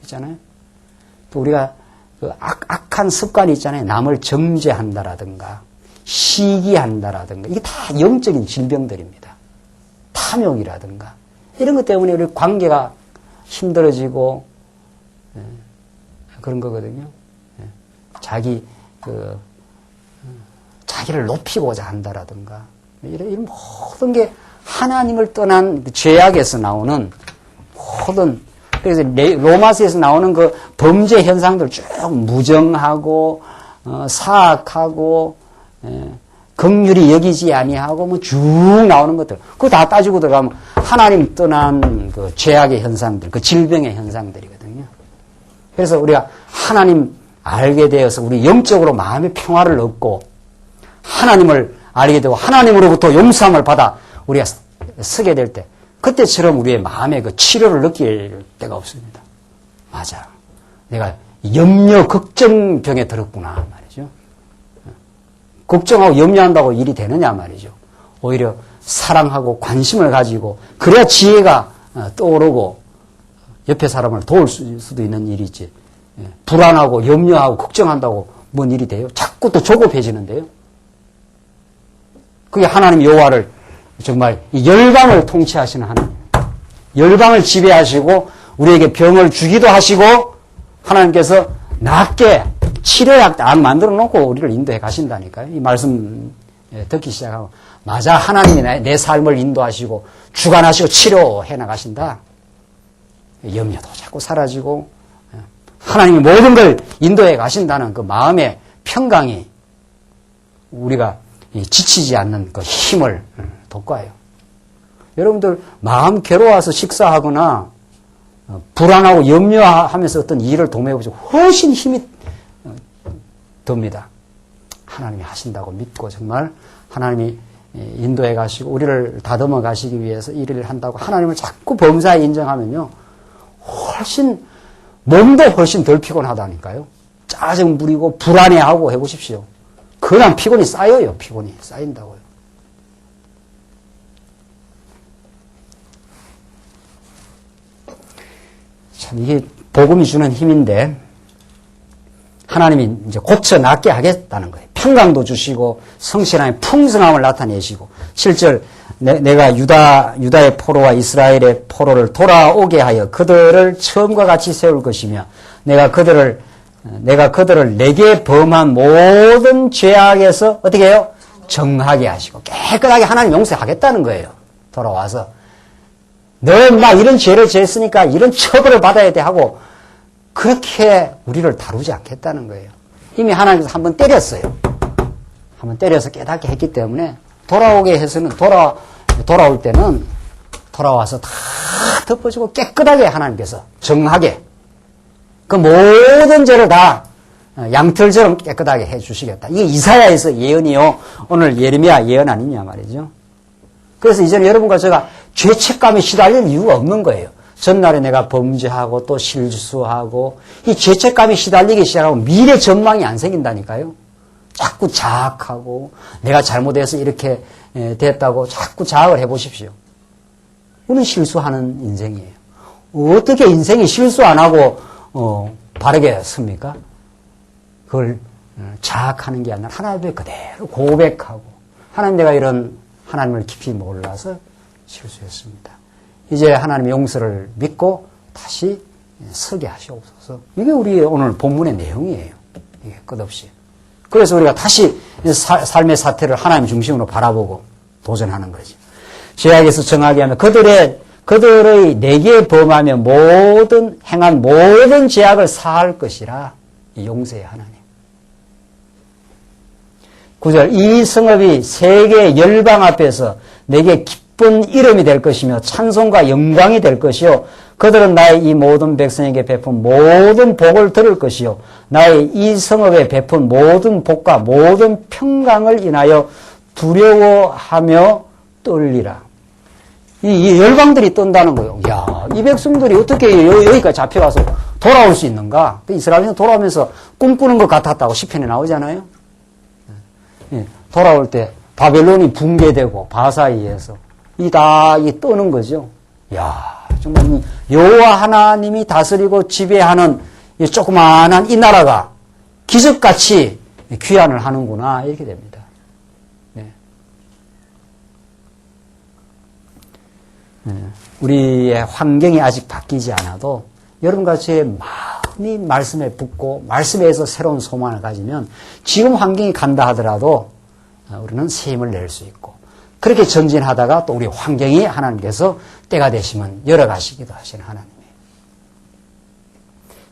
있잖아요. 또 우리가 그 악한 습관이 있잖아요. 남을 정죄한다라든가 시기한다라든가 이게 다 영적인 질병들입니다. 탐욕이라든가 이런 것 때문에 우리 관계가 힘들어지고 그런 거거든요. 자기를 높이고자 한다라든가 이런 모든 게 하나님을 떠난 죄악에서 나오는 모든 그래서 로마서에서 나오는 그 범죄 현상들 쭉 무정하고 사악하고 긍휼히 여기지 아니하고 뭐 쭉 나오는 것들. 그거 다 따지고 들어가면 하나님 떠난 그 죄악의 현상들, 그 질병의 현상들이거든요. 그래서 우리가 하나님 알게 되어서 우리 영적으로 마음의 평화를 얻고 하나님을 알게 되고 하나님으로부터 용서함을 받아 우리가 서게 될 때 그때처럼 우리의 마음의 그 치료를 느낄 때가 없습니다. 맞아. 내가 염려, 걱정병에 들었구나 말이죠. 걱정하고 염려한다고 일이 되느냐 말이죠. 오히려 사랑하고 관심을 가지고 그래야 지혜가 떠오르고 옆에 사람을 도울 수도 있는 일이지. 불안하고 염려하고 걱정한다고 뭔 일이 돼요? 자꾸 또 조급해지는데요. 그게 하나님 여호와를 정말 열방을 통치하시는 하나님. 열방을 지배하시고 우리에게 병을 주기도 하시고 하나님께서 낫게 치료약 딱 만들어 놓고 우리를 인도해 가신다니까요. 이 말씀 듣기 시작하고 맞아 하나님이 내 삶을 인도하시고 주관하시고 치료해 나가신다. 염려도 자꾸 사라지고 하나님이 모든 걸 인도해 가신다는 그 마음의 평강이 우리가 지치지 않는 그 힘을 돋궈요. 여러분들 마음 괴로워서 식사하거나 불안하고 염려하면서 어떤 일을 도매해보시고 훨씬 힘이 듭니다. 하나님이 하신다고 믿고 정말 하나님이 인도해 가시고 우리를 다듬어 가시기 위해서 일을 한다고 하나님을 자꾸 범사에 인정하면요. 훨씬 몸도 훨씬 덜 피곤하다니까요. 짜증 부리고 불안해하고 해보십시오. 그냥 피곤이 쌓여요. 피곤이 쌓인다고요. 참 이게 복음이 주는 힘인데 하나님이 이제 고쳐 낫게 하겠다는 거예요. 평강도 주시고 성실함의 풍성함을 나타내시고 7절 내가 유다의 포로와 이스라엘의 포로를 돌아오게 하여 그들을 처음과 같이 세울 것이며 내가 그들을 내게 범한 모든 죄악에서 어떻게 해요? 정하게 하시고 깨끗하게 하나님 용서하겠다는 거예요. 돌아와서 너 막 이런 죄를 지었으니까 이런 처벌을 받아야 돼 하고 그렇게 우리를 다루지 않겠다는 거예요. 이미 하나님께서 한번 때렸어요. 한번 때려서 깨닫게 했기 때문에 돌아오게 해서는 돌아올 때는 돌아와서 다 덮어지고 깨끗하게 하나님께서 정하게 그 모든 죄를 다 양털처럼 깨끗하게 해주시겠다. 이게 이사야에서 예언이요. 오늘 예레미야 예언 아니냐 말이죠. 그래서 이제는 여러분과 제가 죄책감에 시달릴 이유가 없는 거예요. 전날에 내가 범죄하고 또 실수하고 이 죄책감에 시달리기 시작하면 미래 전망이 안 생긴다니까요. 자꾸 자학하고 내가 잘못해서 이렇게 됐다고 자꾸 자학을 해보십시오. 우리는 실수하는 인생이에요. 어떻게 인생이 실수 안 하고 바르게 섭니까? 그걸 자학하는 게 아니라 하나님 앞에 그대로 고백하고 하나님 내가 이런 하나님을 깊이 몰라서 실수했습니다. 이제 하나님의 용서를 믿고 다시 서게 하시옵소서. 이게 우리 오늘 본문의 내용이에요. 이게 끝없이. 그래서 우리가 다시 삶의 사태를 하나님 중심으로 바라보고 도전하는 거죠. 죄악에서 정하게 하며 그들의 내게 범하며 행한 모든 죄악을 사할 것이라. 이 용서의 하나님. 9절 이 성읍이 세계 열방 앞에서 내게 기쁜 이름이 될 것이며 찬송과 영광이 될 것이요 그들은 나의 이 모든 백성에게 베푼 모든 복을 들을 것이요 나의 이 성읍에 베푼 모든 복과 모든 평강을 인하여 두려워하며 떨리라. 이 열방들이 떤다는 거예요. 야, 이 백성들이 어떻게 여기까지 잡혀가서 돌아올 수 있는가? 이스라엘에서 돌아오면서 꿈꾸는 것 같았다고 시편에 나오잖아요. 돌아올 때 바벨론이 붕괴되고 바사이에서 이 떠는 거죠. 야, 정말 여호와 하나님이 다스리고 지배하는 이 조그마한 이 나라가 기적같이 귀환을 하는구나 이렇게 됩니다. 네. 우리의 환경이 아직 바뀌지 않아도 여러분과 제 마음이 말씀에 붙고 말씀에서 새로운 소망을 가지면 지금 환경이 간다 하더라도 우리는 새 힘을 낼 수 있고 그렇게 전진하다가 또 우리 환경이 하나님께서 때가 되시면 열어가시기도 하시는 하나님이에요.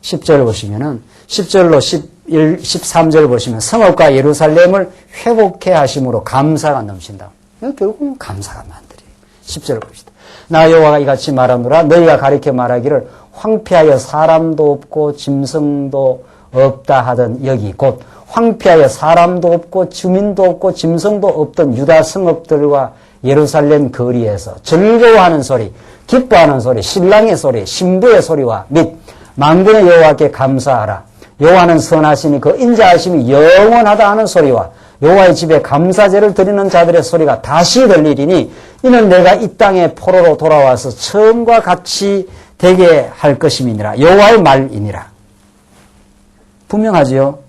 10절 보시면은 10절로 11, 13절 보시면 성읍과 예루살렘을 회복해 하심으로 감사가 넘친다. 결국은 감사가 만들어요. 10절 봅시다. 나 여호와가 이같이 말하노라 너희가 가리켜 말하기를 황폐하여 사람도 없고 짐승도 없다 하던 여기 곧 황폐하여 사람도 없고 주민도 없고 짐승도 없던 유다 성읍들과 예루살렘 거리에서 즐거워하는 소리, 기뻐하는 소리, 신랑의 소리, 신부의 소리와 및 만군의 여호와께 감사하라. 여호와는 선하시니 그 인자하심이 영원하다 하는 소리와 여호와의 집에 감사제를 드리는 자들의 소리가 다시 들리리니 이는 내가 이 땅에 포로로 돌아와서 처음과 같이 되게 할 것임이니라. 여호와의 말이니라. 분명하지요?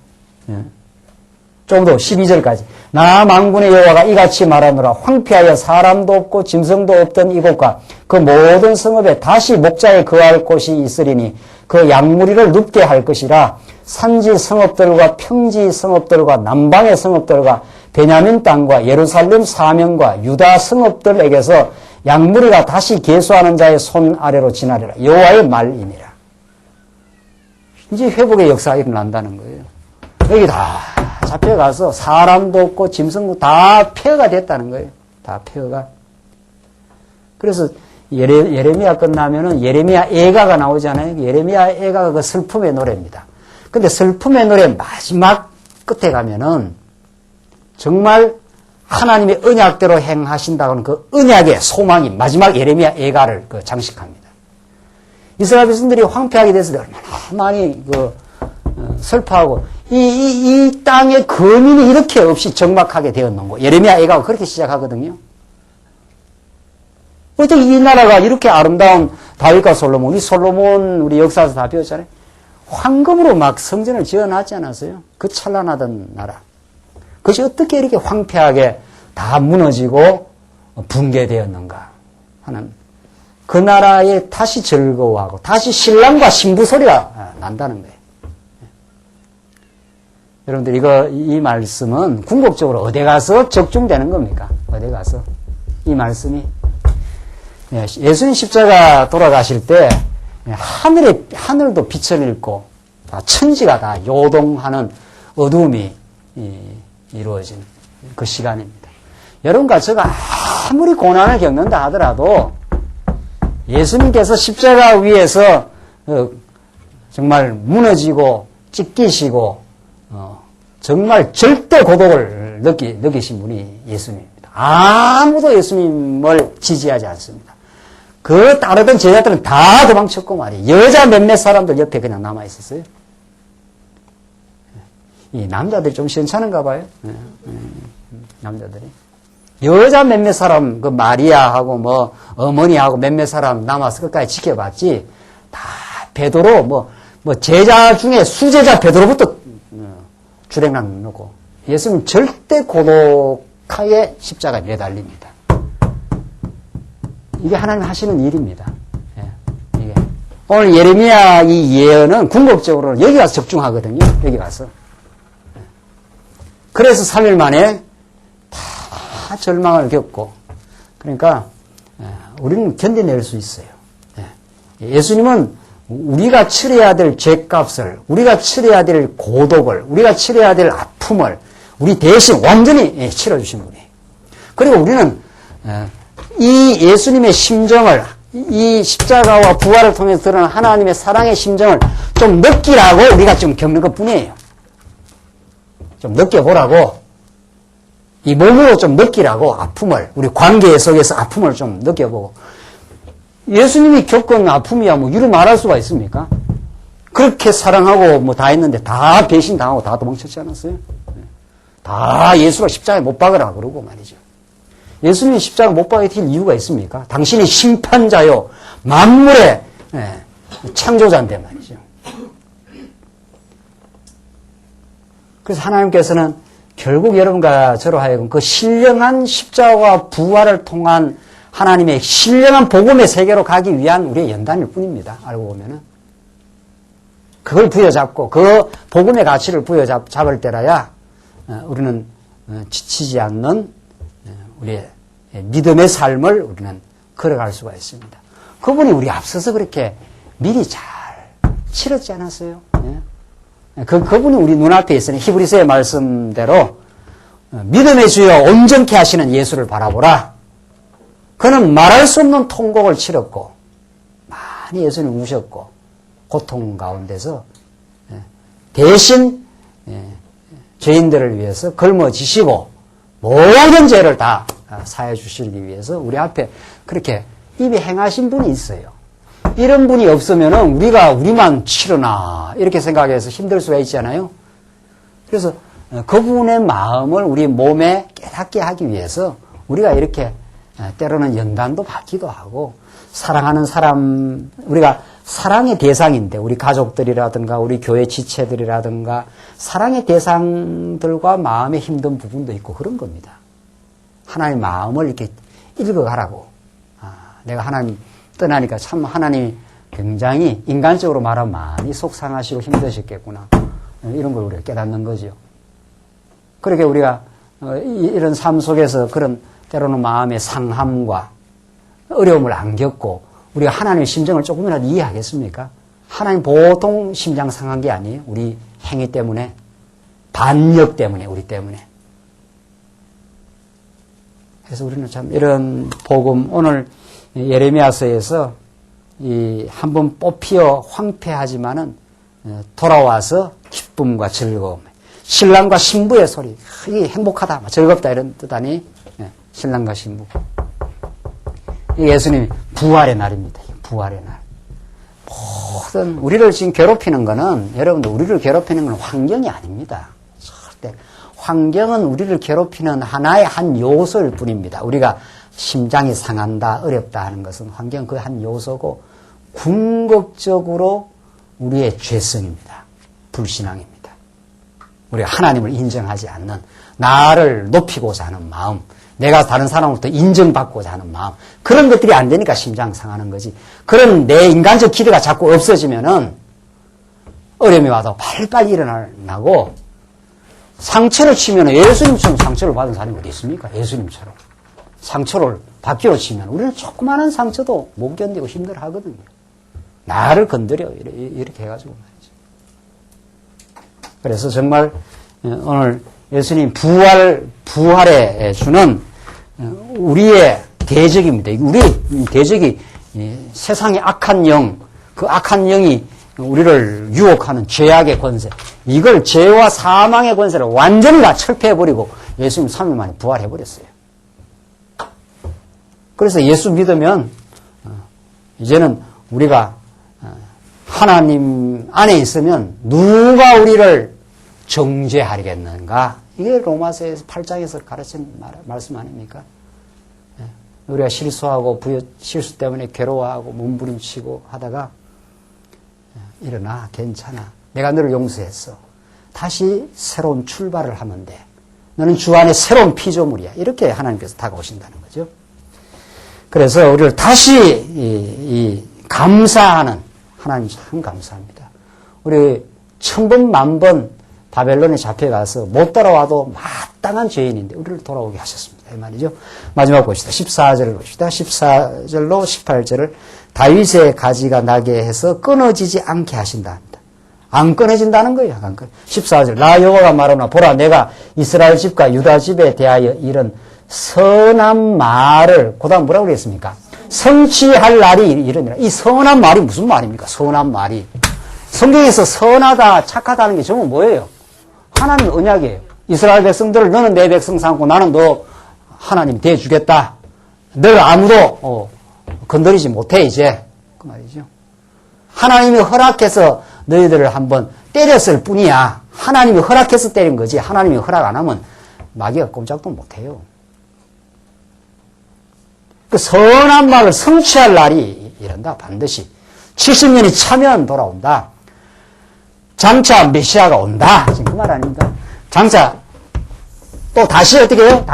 좀 더 12절까지. 나 만군의 여호와가 이같이 말하노라. 황폐하여 사람도 없고 짐승도 없던 이곳과 그 모든 성읍에 다시 목자에 거할 곳이 있으리니 그 양무리를 눕게 할 것이라. 산지 성읍들과 평지 성읍들과 남방의 성읍들과 베냐민 땅과 예루살렘 사면과 유다 성읍들에게서 양무리가 다시 계수하는 자의 손 아래로 지나리라. 여호와의 말이니라. 이제 회복의 역사가 일어난다는 거예요. 여기 다 잡혀가서 사람도 없고 짐승도 다 폐허가 됐다는 거예요. 다 폐허가. 그래서 예레미야 끝나면은 예레미야 애가가 나오잖아요. 예레미야 애가가 그 슬픔의 노래입니다. 근데 슬픔의 노래 마지막 끝에 가면은 정말 하나님의 언약대로 행하신다고는 그 언약의 소망이 마지막 예레미야 애가를 장식합니다. 이스라엘 백성들이 황폐하게 됐을 때 얼마나 많이 슬퍼하고 이 땅의 거민이 이렇게 없이 적막하게 되었는고 예레미야 애가가 그렇게 시작하거든요. 어떻게 이 나라가 이렇게 아름다운 다윗과 솔로몬, 우리 역사에서 다 배웠잖아요. 황금으로 막 성전을 지어놨지 않았어요? 그 찬란하던 나라. 그것이 어떻게 이렇게 황폐하게 다 무너지고 붕괴되었는가 하는 그 나라에 다시 즐거워하고 다시 신랑과 신부 소리가 난다는 거예요. 여러분들 이 말씀은 궁극적으로 어디 가서 적중되는 겁니까? 어디 가서 이 말씀이 예수님 십자가 돌아가실 때 하늘도 빛을 잃고 천지가 다 요동하는 어두움이 이루어진 그 시간입니다. 여러분과 제가 아무리 고난을 겪는다 하더라도 예수님께서 십자가 위에서 정말 무너지고 찢기시고 정말 절대 고독을 느끼신 분이 예수님입니다. 아무도 예수님을 지지하지 않습니다. 그 따르던 제자들은 다 도망쳤고 말이에요. 여자 몇몇 사람들 옆에 그냥 남아 있었어요. 이 남자들이 좀 시원찮은가 봐요. 남자들이. 여자 몇몇 사람, 그 마리아하고 어머니하고 몇몇 사람 남아서 끝까지 지켜봤지, 다 베드로, 제자 중에 수제자 베드로부터 주랭랑 놓고, 예수님 절대 고독하게 십자가에 매달립니다. 이게 하나님 하시는 일입니다. 이게. 오늘 예레미야 이 예언은 궁극적으로 여기 가서 적중하거든요. 여기 가서. 그래서 3일 만에 다 절망을 겪고, 그러니까 우리는 견뎌낼 수 있어요. 예수님은 우리가 치러야 될 죄값을, 우리가 치러야 될 고독을, 우리가 치러야 될 아픔을 우리 대신 완전히 치러주신 분이에요. 그리고 우리는 이 예수님의 심정을, 이 십자가와 부활을 통해서 드러난 하나님의 사랑의 심정을 좀 느끼라고 우리가 좀 겪는 것 뿐이에요. 좀 느껴보라고, 이 몸으로 좀 느끼라고 아픔을, 우리 관계 속에서 아픔을 좀 느껴보고. 예수님이 겪은 아픔이야 이루 말할 수가 있습니까? 그렇게 사랑하고 다 했는데 다 배신당하고 다 도망쳤지 않았어요? 다 예수를 십자가에 못 박으라 그러고 말이죠. 예수님이 십자가 못 박게 될 이유가 있습니까? 당신이 심판자요, 만물의 창조자인데 말이죠. 그래서 하나님께서는 결국 여러분과 저로 하여금 그 신령한 십자가와 부활을 통한 하나님의 신령한 복음의 세계로 가기 위한 우리의 연단일 뿐입니다. 알고 보면은. 그걸 부여잡고 그 복음의 가치를 부여잡을 때라야 우리는 지치지 않는 우리의 믿음의 삶을 우리는 걸어갈 수가 있습니다. 그분이 우리 앞서서 그렇게 미리 잘 치렀지 않았어요? 예? 그분이 우리 눈앞에 있으니 히브리서의 말씀대로 믿음의 주여 온전케 하시는 예수를 바라보라. 그는 말할 수 없는 통곡을 치렀고 많이 예수님 우셨고 고통 가운데서 대신 죄인들을 위해서 걸머지시고 모든 죄를 다 사해 주시기 위해서 우리 앞에 그렇게 입에 행하신 분이 있어요. 이런 분이 없으면 우리가 우리만 치르나 이렇게 생각해서 힘들 수가 있잖아요. 그래서 그분의 마음을 우리 몸에 깨닫게 하기 위해서 우리가 이렇게 때로는 연단도 받기도 하고 사랑하는 사람, 우리가 사랑의 대상인데 우리 가족들이라든가 우리 교회 지체들이라든가 사랑의 대상들과 마음에 힘든 부분도 있고 그런 겁니다. 하나님 마음을 이렇게 읽어가라고. 내가 하나님 떠나니까 참 하나님이 굉장히 인간적으로 말하면 많이 속상하시고 힘드셨겠구나. 이런 걸 우리가 깨닫는 거죠. 그렇게 우리가 이런 삶 속에서 그런 때로는 마음의 상함과 어려움을 안 겪고 우리가 하나님의 심정을 조금이라도 이해하겠습니까? 하나님 보통 심장 상한 게 아니에요. 우리 행위 때문에, 반역 때문에, 우리 때문에. 그래서 우리는 참 이런 복음, 오늘 예레미야서에서 한번 뽑히어 황폐하지만은 돌아와서 기쁨과 즐거움, 신랑과 신부의 소리, 이게 행복하다, 즐겁다 이런 뜻 아니? 신랑과 신부. 예수님이 부활의 날입니다. 부활의 날. 모든 우리를 지금 괴롭히는 거는 여러분들 우리를 괴롭히는 건 환경이 아닙니다. 절대 환경은 우리를 괴롭히는 하나의 한 요소일 뿐입니다. 우리가 심장이 상한다, 어렵다 하는 것은 환경 그 한 요소고 궁극적으로 우리의 죄성입니다. 불신앙입니다. 우리가 하나님을 인정하지 않는 나를 높이고자 하는 마음, 내가 다른 사람으로부터 인정받고자 하는 마음, 그런 것들이 안 되니까 심장 상하는 거지. 그런 내 인간적 기대가 자꾸 없어지면은 어려움이 와도 빨리빨리 일어나고 상처를 치면 예수님처럼 상처를 받은 사람이 어디 있습니까? 예수님처럼. 상처를 받기로 치면 우리는 조그마한 상처도 못 견디고 힘들어 하거든요. 나를 건드려. 이렇게 해가지고 말이죠. 그래서 정말 오늘 예수님 부활에 주는 우리의 대적입니다. 우리 대적이 세상의 악한 영, 그 악한 영이 우리를 유혹하는 죄악의 권세, 이걸 죄와 사망의 권세를 완전히 다 철폐해버리고 예수님 3일 만에 부활해버렸어요. 그래서 예수 믿으면 이제는 우리가 하나님 안에 있으면 누가 우리를 정죄하겠는가? 이게 로마서에서 8장에서 가르친 말씀 아닙니까? 우리가 실수하고 실수 때문에 괴로워하고 몸부림치고 하다가 일어나, 괜찮아. 내가 너를 용서했어. 다시 새로운 출발을 하면 돼. 너는 주 안에 새로운 피조물이야. 이렇게 하나님께서 다가오신다는 거죠. 그래서 우리를 다시 감사하는 하나님 참 감사합니다. 우리 1000번, 10,000번 바벨론에 잡혀가서 못 돌아와도 마땅한 죄인인데 우리를 돌아오게 하셨습니다. 이 말이죠. 마지막 봅시다. 14절을 봅시다. 14절로 18절을 다윗의 가지가 나게 해서 끊어지지 않게 하신다 합니다. 안 끊어진다는 거예요. 14절 나 여호와가 말하노라 보라 내가 이스라엘 집과 유다 집에 대하여 이런 선한 말을 그 다음 뭐라고 그랬습니까? 성취할 날이 이르니라. 이 선한 말이 무슨 말입니까? 선한 말이. 성경에서 선하다, 착하다는 게 전부 뭐예요? 하나님 언약이에요. 이스라엘 백성들을 너는 내 백성 삼고 나는 너 하나님 대주겠다. 너를 아무도 건드리지 못해 이제. 그 말이죠. 하나님이 허락해서 너희들을 한번 때렸을 뿐이야. 하나님이 허락해서 때린 거지. 하나님이 허락 안 하면 마귀가 꼼짝도 못해요. 그 선한 말을 성취할 날이 이른다. 반드시 70년이 차면 돌아온다. 장차 메시아가 온다. 지금 그 말 아닙니까? 장차 또 다시 어떻게 해요?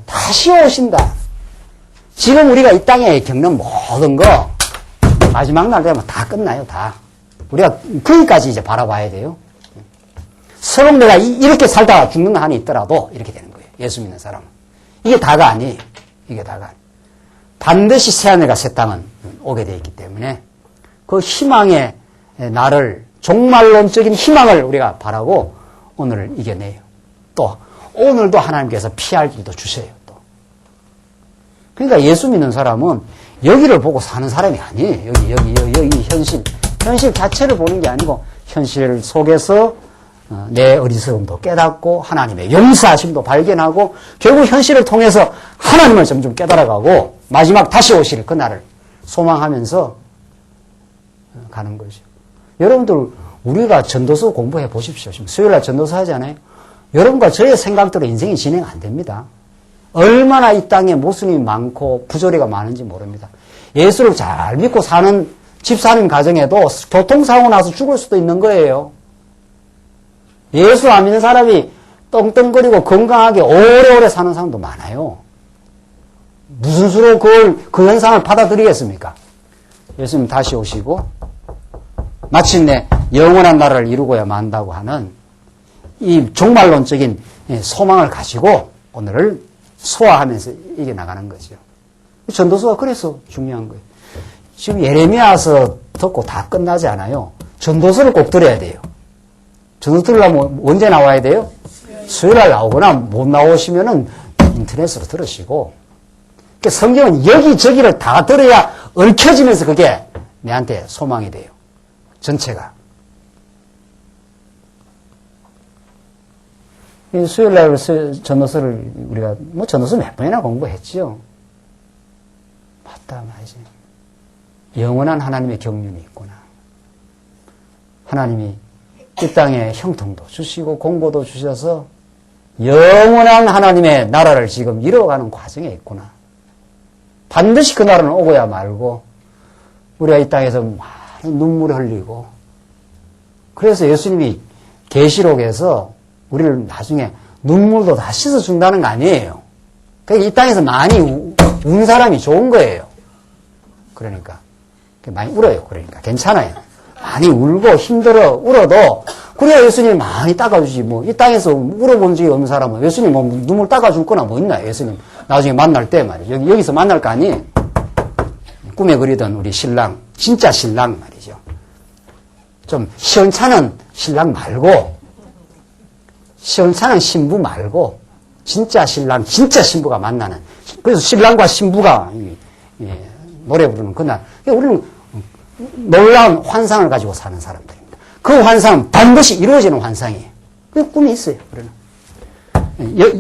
다시 오신다. 지금 우리가 이 땅에 겪는 모든 거 마지막 날 되면 다 끝나요. 다. 우리가 거기까지 이제 바라봐야 돼요. 서로 내가 이렇게 살다가 죽는 한이 있더라도 이렇게 되는 거예요. 예수 믿는 사람은. 이게 다가 아니에요. 이게 다가 아니에요. 반드시 새하늘과 새 땅은 오게 되어 있기 때문에 그 희망의 날을, 종말론적인 희망을 우리가 바라고 오늘을 이겨내요. 또 오늘도 하나님께서 피할 길도 주셔요. 또. 그러니까 예수 믿는 사람은 여기를 보고 사는 사람이 아니에요. 여기 현실 자체를 보는 게 아니고 현실 속에서 내 어리석음도 깨닫고 하나님의 용서하심도 발견하고 결국 현실을 통해서 하나님을 점점 깨달아가고 마지막 다시 오실 그날을 소망하면서 가는 거죠. 여러분들 우리가 전도서 공부해 보십시오. 지금 수요일날 전도서 하잖아요. 여러분과 저의 생각대로 인생이 진행 안 됩니다. 얼마나 이 땅에 모순이 많고 부조리가 많은지 모릅니다. 예수를 잘 믿고 사는 집사님 가정에도 교통사고 나서 죽을 수도 있는 거예요. 예수 안 믿는 사람이 떵떵거리고 건강하게 오래오래 사는 사람도 많아요. 무슨 수로 그 현상을 받아들이겠습니까? 예수님 다시 오시고 마침내 영원한 나라를 이루고야 만다고 하는 이 종말론적인 소망을 가지고 오늘을 소화하면서 이겨나가는 거죠. 전도서가 그래서 중요한 거예요. 지금 예레미야서 듣고 다 끝나지 않아요. 전도서를 꼭 들어야 돼요. 전도서 들으려면 언제 나와야 돼요? 수요일날 나오거나 못 나오시면은 인터넷으로 들으시고. 그러니까 성경은 여기저기를 다 들어야 얽혀지면서 그게 내한테 소망이 돼요. 전체가. 수요일날 전도서를 우리가 전도서 몇 번이나 공부했지요. 맞다 말이지. 영원한 하나님의 경륜이 있구나. 하나님이 이 땅에 형통도 주시고 공고도 주셔서 영원한 하나님의 나라를 지금 이뤄가는 과정에 있구나. 반드시 그 날은 오고야 말고 우리가 이 땅에서 많은 눈물을 흘리고 그래서 예수님이 계시록에서 우리를 나중에 눈물도 다 씻어준다는 거 아니에요. 그러니까 이 땅에서 많이 운 사람이 좋은 거예요. 그러니까 많이 울어요. 그러니까 괜찮아요. 많이 울고 힘들어 울어도 그래야 예수님이 많이 닦아주지. 뭐 이 땅에서 울어본 적이 없는 사람은 예수님 뭐 눈물 닦아줄 거나 뭐 있나 예수님 나중에 만날 때 말이죠. 여기서 만날 거 아니에요. 꿈에 그리던 우리 신랑 진짜 신랑 말이죠. 좀 시원찮은 신랑 말고 시원찮은 신부 말고 진짜 신랑 진짜 신부가 만나는 그래서 신랑과 신부가 노래 부르는 그날 우리는 놀라운 환상을 가지고 사는 사람들입니다. 그 환상은 반드시 이루어지는 환상이에요. 그 꿈이 있어요. 우리는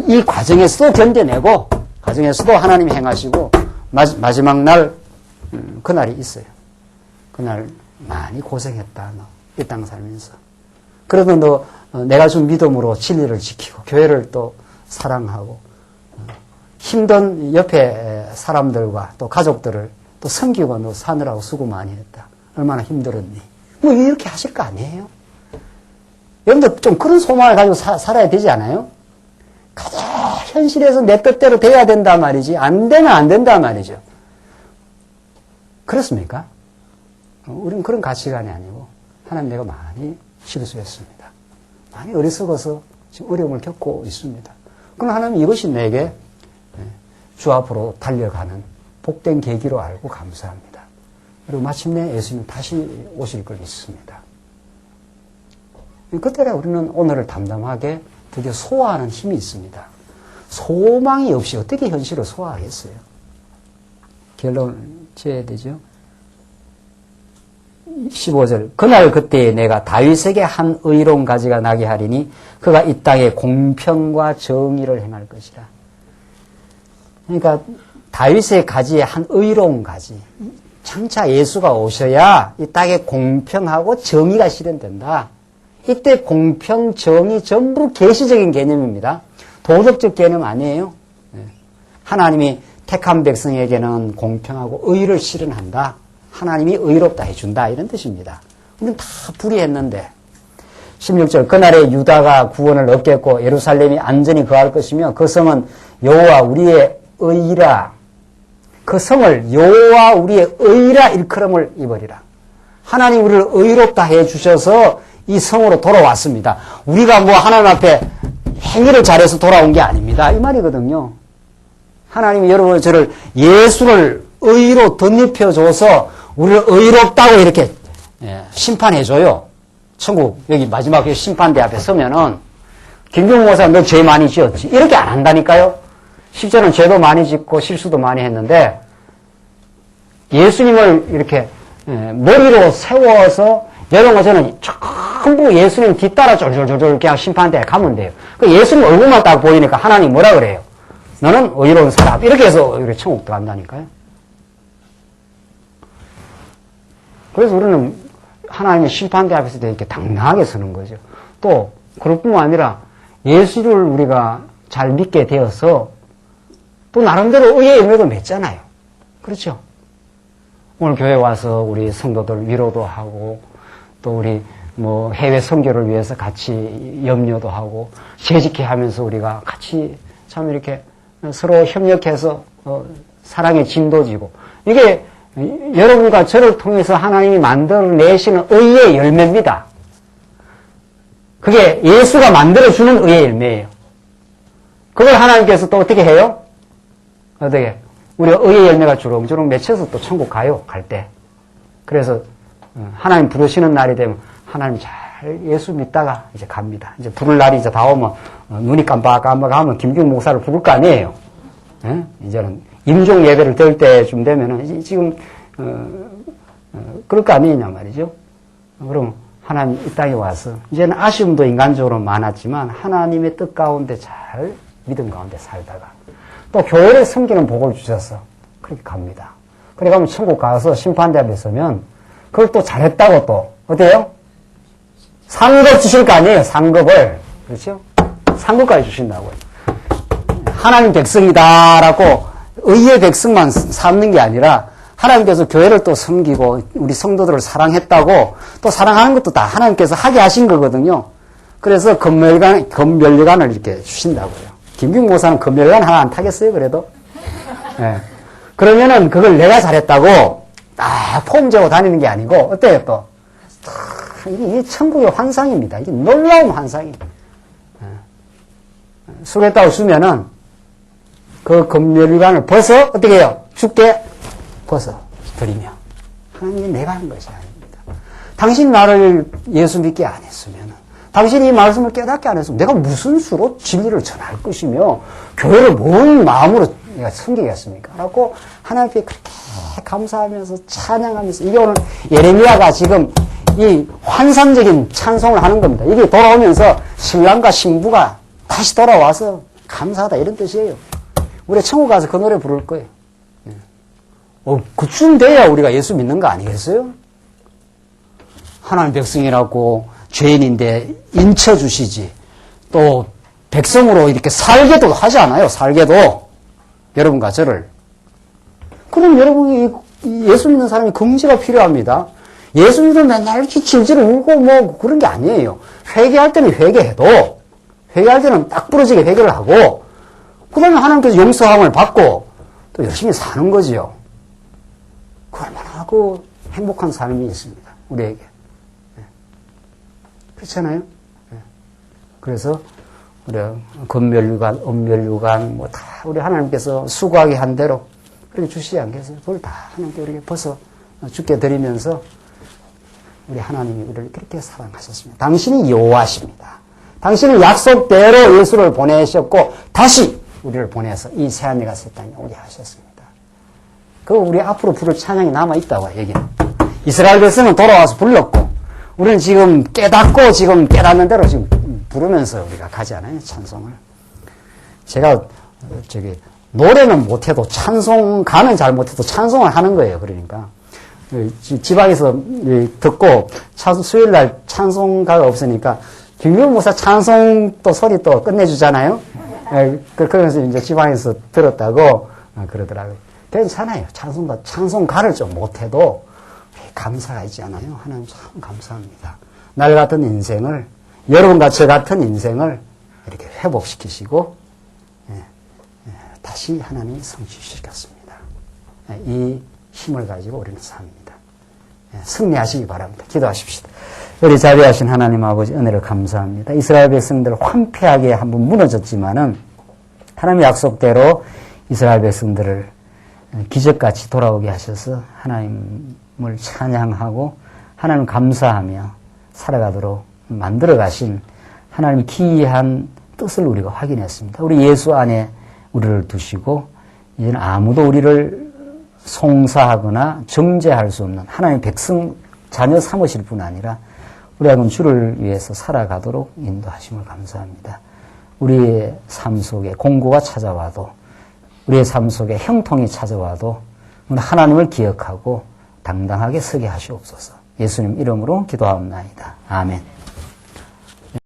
이 과정에서도 견뎌내고 과정에서도 하나님이 행하시고 마지막 날 그날이 있어요. 그날 많이 고생했다. 너 이 땅 살면서. 그래도 너 내가 준 믿음으로 진리를 지키고 교회를 또 사랑하고 힘든 옆에 사람들과 또 가족들을 또 섬기고 너 사느라고 수고 많이 했다. 얼마나 힘들었니? 뭐 이렇게 하실 거 아니에요? 여러분들 좀 그런 소망을 가지고 살아야 되지 않아요? 가장 현실에서 내 뜻대로 돼야 된다 말이지 안 되면 안 된다 말이죠. 그렇습니까? 우리는 그런 가치관이 아니고 하나님 내가 많이 실수했습니다. 많이 어리석어서 지금 어려움을 겪고 있습니다. 그럼 하나님 이것이 내게 주 앞으로 달려가는 복된 계기로 알고 감사합니다. 그리고 마침내 예수님 다시 오실 걸 믿습니다. 그때가 우리는 오늘을 담담하게 드디어 소화하는 힘이 있습니다. 소망이 없이 어떻게 현실을 소화하겠어요? 결론 지어야 되죠. 15절 그날 그때에 내가 다윗에게 한 의로운 가지가 나게 하리니 그가 이 땅에 공평과 정의를 행할 것이라. 그러니까 다윗의 가지에 한 의로운 가지. 장차 예수가 오셔야 이 땅에 공평하고 정의가 실현된다. 이때 공평, 정의 전부 계시적인 개념입니다. 도덕적 개념 아니에요. 하나님이 택한 백성에게는 공평하고 의를 실현한다. 하나님이 의롭다 해준다 이런 뜻입니다. 우리는 다 불의했는데 16절 그날에 유다가 구원을 얻겠고 예루살렘이 안전히 거할 것이며 그 성은 여호와 우리의 의라 그 성을 여호와 우리의 의라 일컬음을 입으리라. 하나님 우리를 의롭다 해주셔서 이 성으로 돌아왔습니다. 우리가 뭐 하나님 앞에 행위를 잘해서 돌아온 게 아닙니다. 이 말이거든요. 하나님이 여러분 저를 예수를 의로 덧입혀줘서 우리를 의롭다고 이렇게 심판해줘요. 천국, 여기 마지막 심판대 앞에 서면은, 김경호 목사 너 죄 많이 지었지. 이렇게 안 한다니까요? 실제로는 죄도 많이 짓고 실수도 많이 했는데, 예수님을 이렇게, 머리로 세워서, 여러분 것은 전부 예수님 뒤따라 쫄쫄쫄쫄 그냥 심판대에 가면 돼요. 그 예수님 얼굴만 딱 보이니까 하나님 뭐라 그래요? 너는 의로운 사람. 이렇게 해서 이렇게 천국 들어간다니까요. 그래서 우리는 하나님의 심판대 앞에서 이렇게 당당하게 서는 거죠. 또, 그럴 뿐만 아니라 예수를 우리가 잘 믿게 되어서 또 나름대로 의의 열매도 맺잖아요. 그렇죠? 오늘 교회 와서 우리 성도들 위로도 하고 또 우리 뭐 해외 선교를 위해서 같이 염려도 하고 재직해 하면서 우리가 같이 참 이렇게 서로 협력해서 사랑의 진도 지고 이게 여러분과 저를 통해서 하나님이 만들어내시는 의의 열매입니다. 그게 예수가 만들어주는 의의 열매예요. 그걸 하나님께서 또 어떻게 해요? 어떻게? 우리가 의의 열매가 주렁주렁 맺혀서 또 천국 가요, 갈 때. 그래서 하나님 부르시는 날이 되면 하나님 잘 예수 믿다가 이제 갑니다. 이제 부를 날이 이제 다 오면 눈이 깜빡깜빡하면 김경 목사를 부를 거 아니에요. 예? 이제는 임종 예배를 드릴 때쯤 되면은 지금 그럴 거 아니냐 말이죠. 그럼 하나님 이 땅에 와서 이제는 아쉬움도 인간적으로 많았지만 하나님의 뜻 가운데 잘 믿음 가운데 살다가 또 교회를 섬기는 복을 주셔서 그렇게 갑니다. 그래 가면 천국 가서 심판대 앞에 서면 그걸 또 잘했다고 또 어때요? 상급 주실 거 아니에요. 상급을. 그렇죠? 상급까지 주신다고요. 하나님 백성이다라고 의의 백성만 삼는 게 아니라 하나님께서 교회를 또 섬기고 우리 성도들을 사랑했다고 또 사랑하는 것도 다 하나님께서 하게 하신 거거든요. 그래서 검멸관을 이렇게 주신다고요. 김경 목사는 검멸관 하나 안 타겠어요, 그래도? 네. 그러면은 그걸 내가 잘했다고 폼 재고 다니는 게 아니고 어때요, 또? 이게 천국의 환상입니다. 이게 놀라운 환상이에요. 수고했다고 주면은 그 검멸관을 벗어 어떻게 해요? 죽게 벗어 드리며 하나님이 내가 한 것이 아닙니다. 당신 나를 예수 믿게 안 했으면 당신이 이 말씀을 깨닫게 안 했으면 내가 무슨 수로 진리를 전할 것이며 교회를 뭔 마음으로 내가 섬기겠습니까? 라고 하나님께 그렇게 감사하면서 찬양하면서 이게 오늘 예레미야가 지금 이 환상적인 찬송을 하는 겁니다. 이게 돌아오면서 신랑과 신부가 다시 돌아와서 감사하다 이런 뜻이에요. 우리 천국 가서 그 노래 부를 거예요. 그쯤 돼야 우리가 예수 믿는 거 아니겠어요? 하나님 백성이라고 죄인인데 인쳐주시지. 또 백성으로 이렇게 살게도 하지 않아요. 살게도. 여러분과 저를. 그럼 여러분이 예수 믿는 사람이 긍지가 필요합니다. 예수 믿으면 맨날 이렇게 질질 울고 뭐 그런 게 아니에요. 회개할 때는 회개해도 회개할 때는 딱 부러지게 회개를 하고 그 다음에 하나님께서 용서함을 받고 또 열심히 사는 거지요. 그 얼마나 그 행복한 삶이 있습니다. 우리에게. 그렇잖아요? 그래서 우리가 건멸유관, 엄멸유관 뭐 다 우리 하나님께서 수고하게 한 대로 그렇게 주시지 않겠어요? 그걸 다 하나님께 우리에게 벗어 주께 드리면서 우리 하나님이 우리를 그렇게 사랑하셨습니다. 당신이 여호와십니다. 당신은 약속대로 예수를 보내셨고 다시 우리를 보내서 이 새하늘과 새 땅에 오게 하셨습니다. 그 우리 앞으로 부를 찬양이 남아있다고 여기는. 이스라엘 백성은 돌아와서 불렀고 우리는 지금 깨닫고 지금 깨닫는 대로 지금 부르면서 우리가 가지 않아요, 찬송을. 제가 노래는 못해도 가는 잘 못해도 찬송을 하는 거예요. 그러니까 지방에서 듣고 수요일날 찬송가가 없으니까 김규현 목사 찬송 또 소리 또 끝내주잖아요. 그러면서 이제 지방에서 들었다고 그러더라고요. 괜찮아요. 찬송가를 좀 못해도 감사가 있지 않아요? 하나님 참 감사합니다. 날 같은 인생을, 여러분과 저 같은 인생을 이렇게 회복시키시고, 다시 하나님이 성취시켰습니다. 이 힘을 가지고 우리는 삽니다. 승리하시기 바랍니다. 기도하십시다. 우리 자비하신 하나님 아버지 은혜를 감사합니다. 이스라엘 백성들 황폐하게 한번 무너졌지만은 하나님의 약속대로 이스라엘 백성들을 기적같이 돌아오게 하셔서 하나님을 찬양하고 하나님 감사하며 살아가도록 만들어 가신 하나님의 기이한 뜻을 우리가 확인했습니다. 우리 예수 안에 우리를 두시고 이제는 아무도 우리를 송사하거나 정죄할 수 없는 하나님의 백성 자녀 삼으실 뿐 아니라 우리하고는 주를 위해서 살아가도록 인도하심을 감사합니다. 우리의 삶 속에 공고가 찾아와도 우리의 삶 속에 형통이 찾아와도 하나님을 기억하고 당당하게 서게 하시옵소서. 예수님 이름으로 기도하옵나이다. 아멘.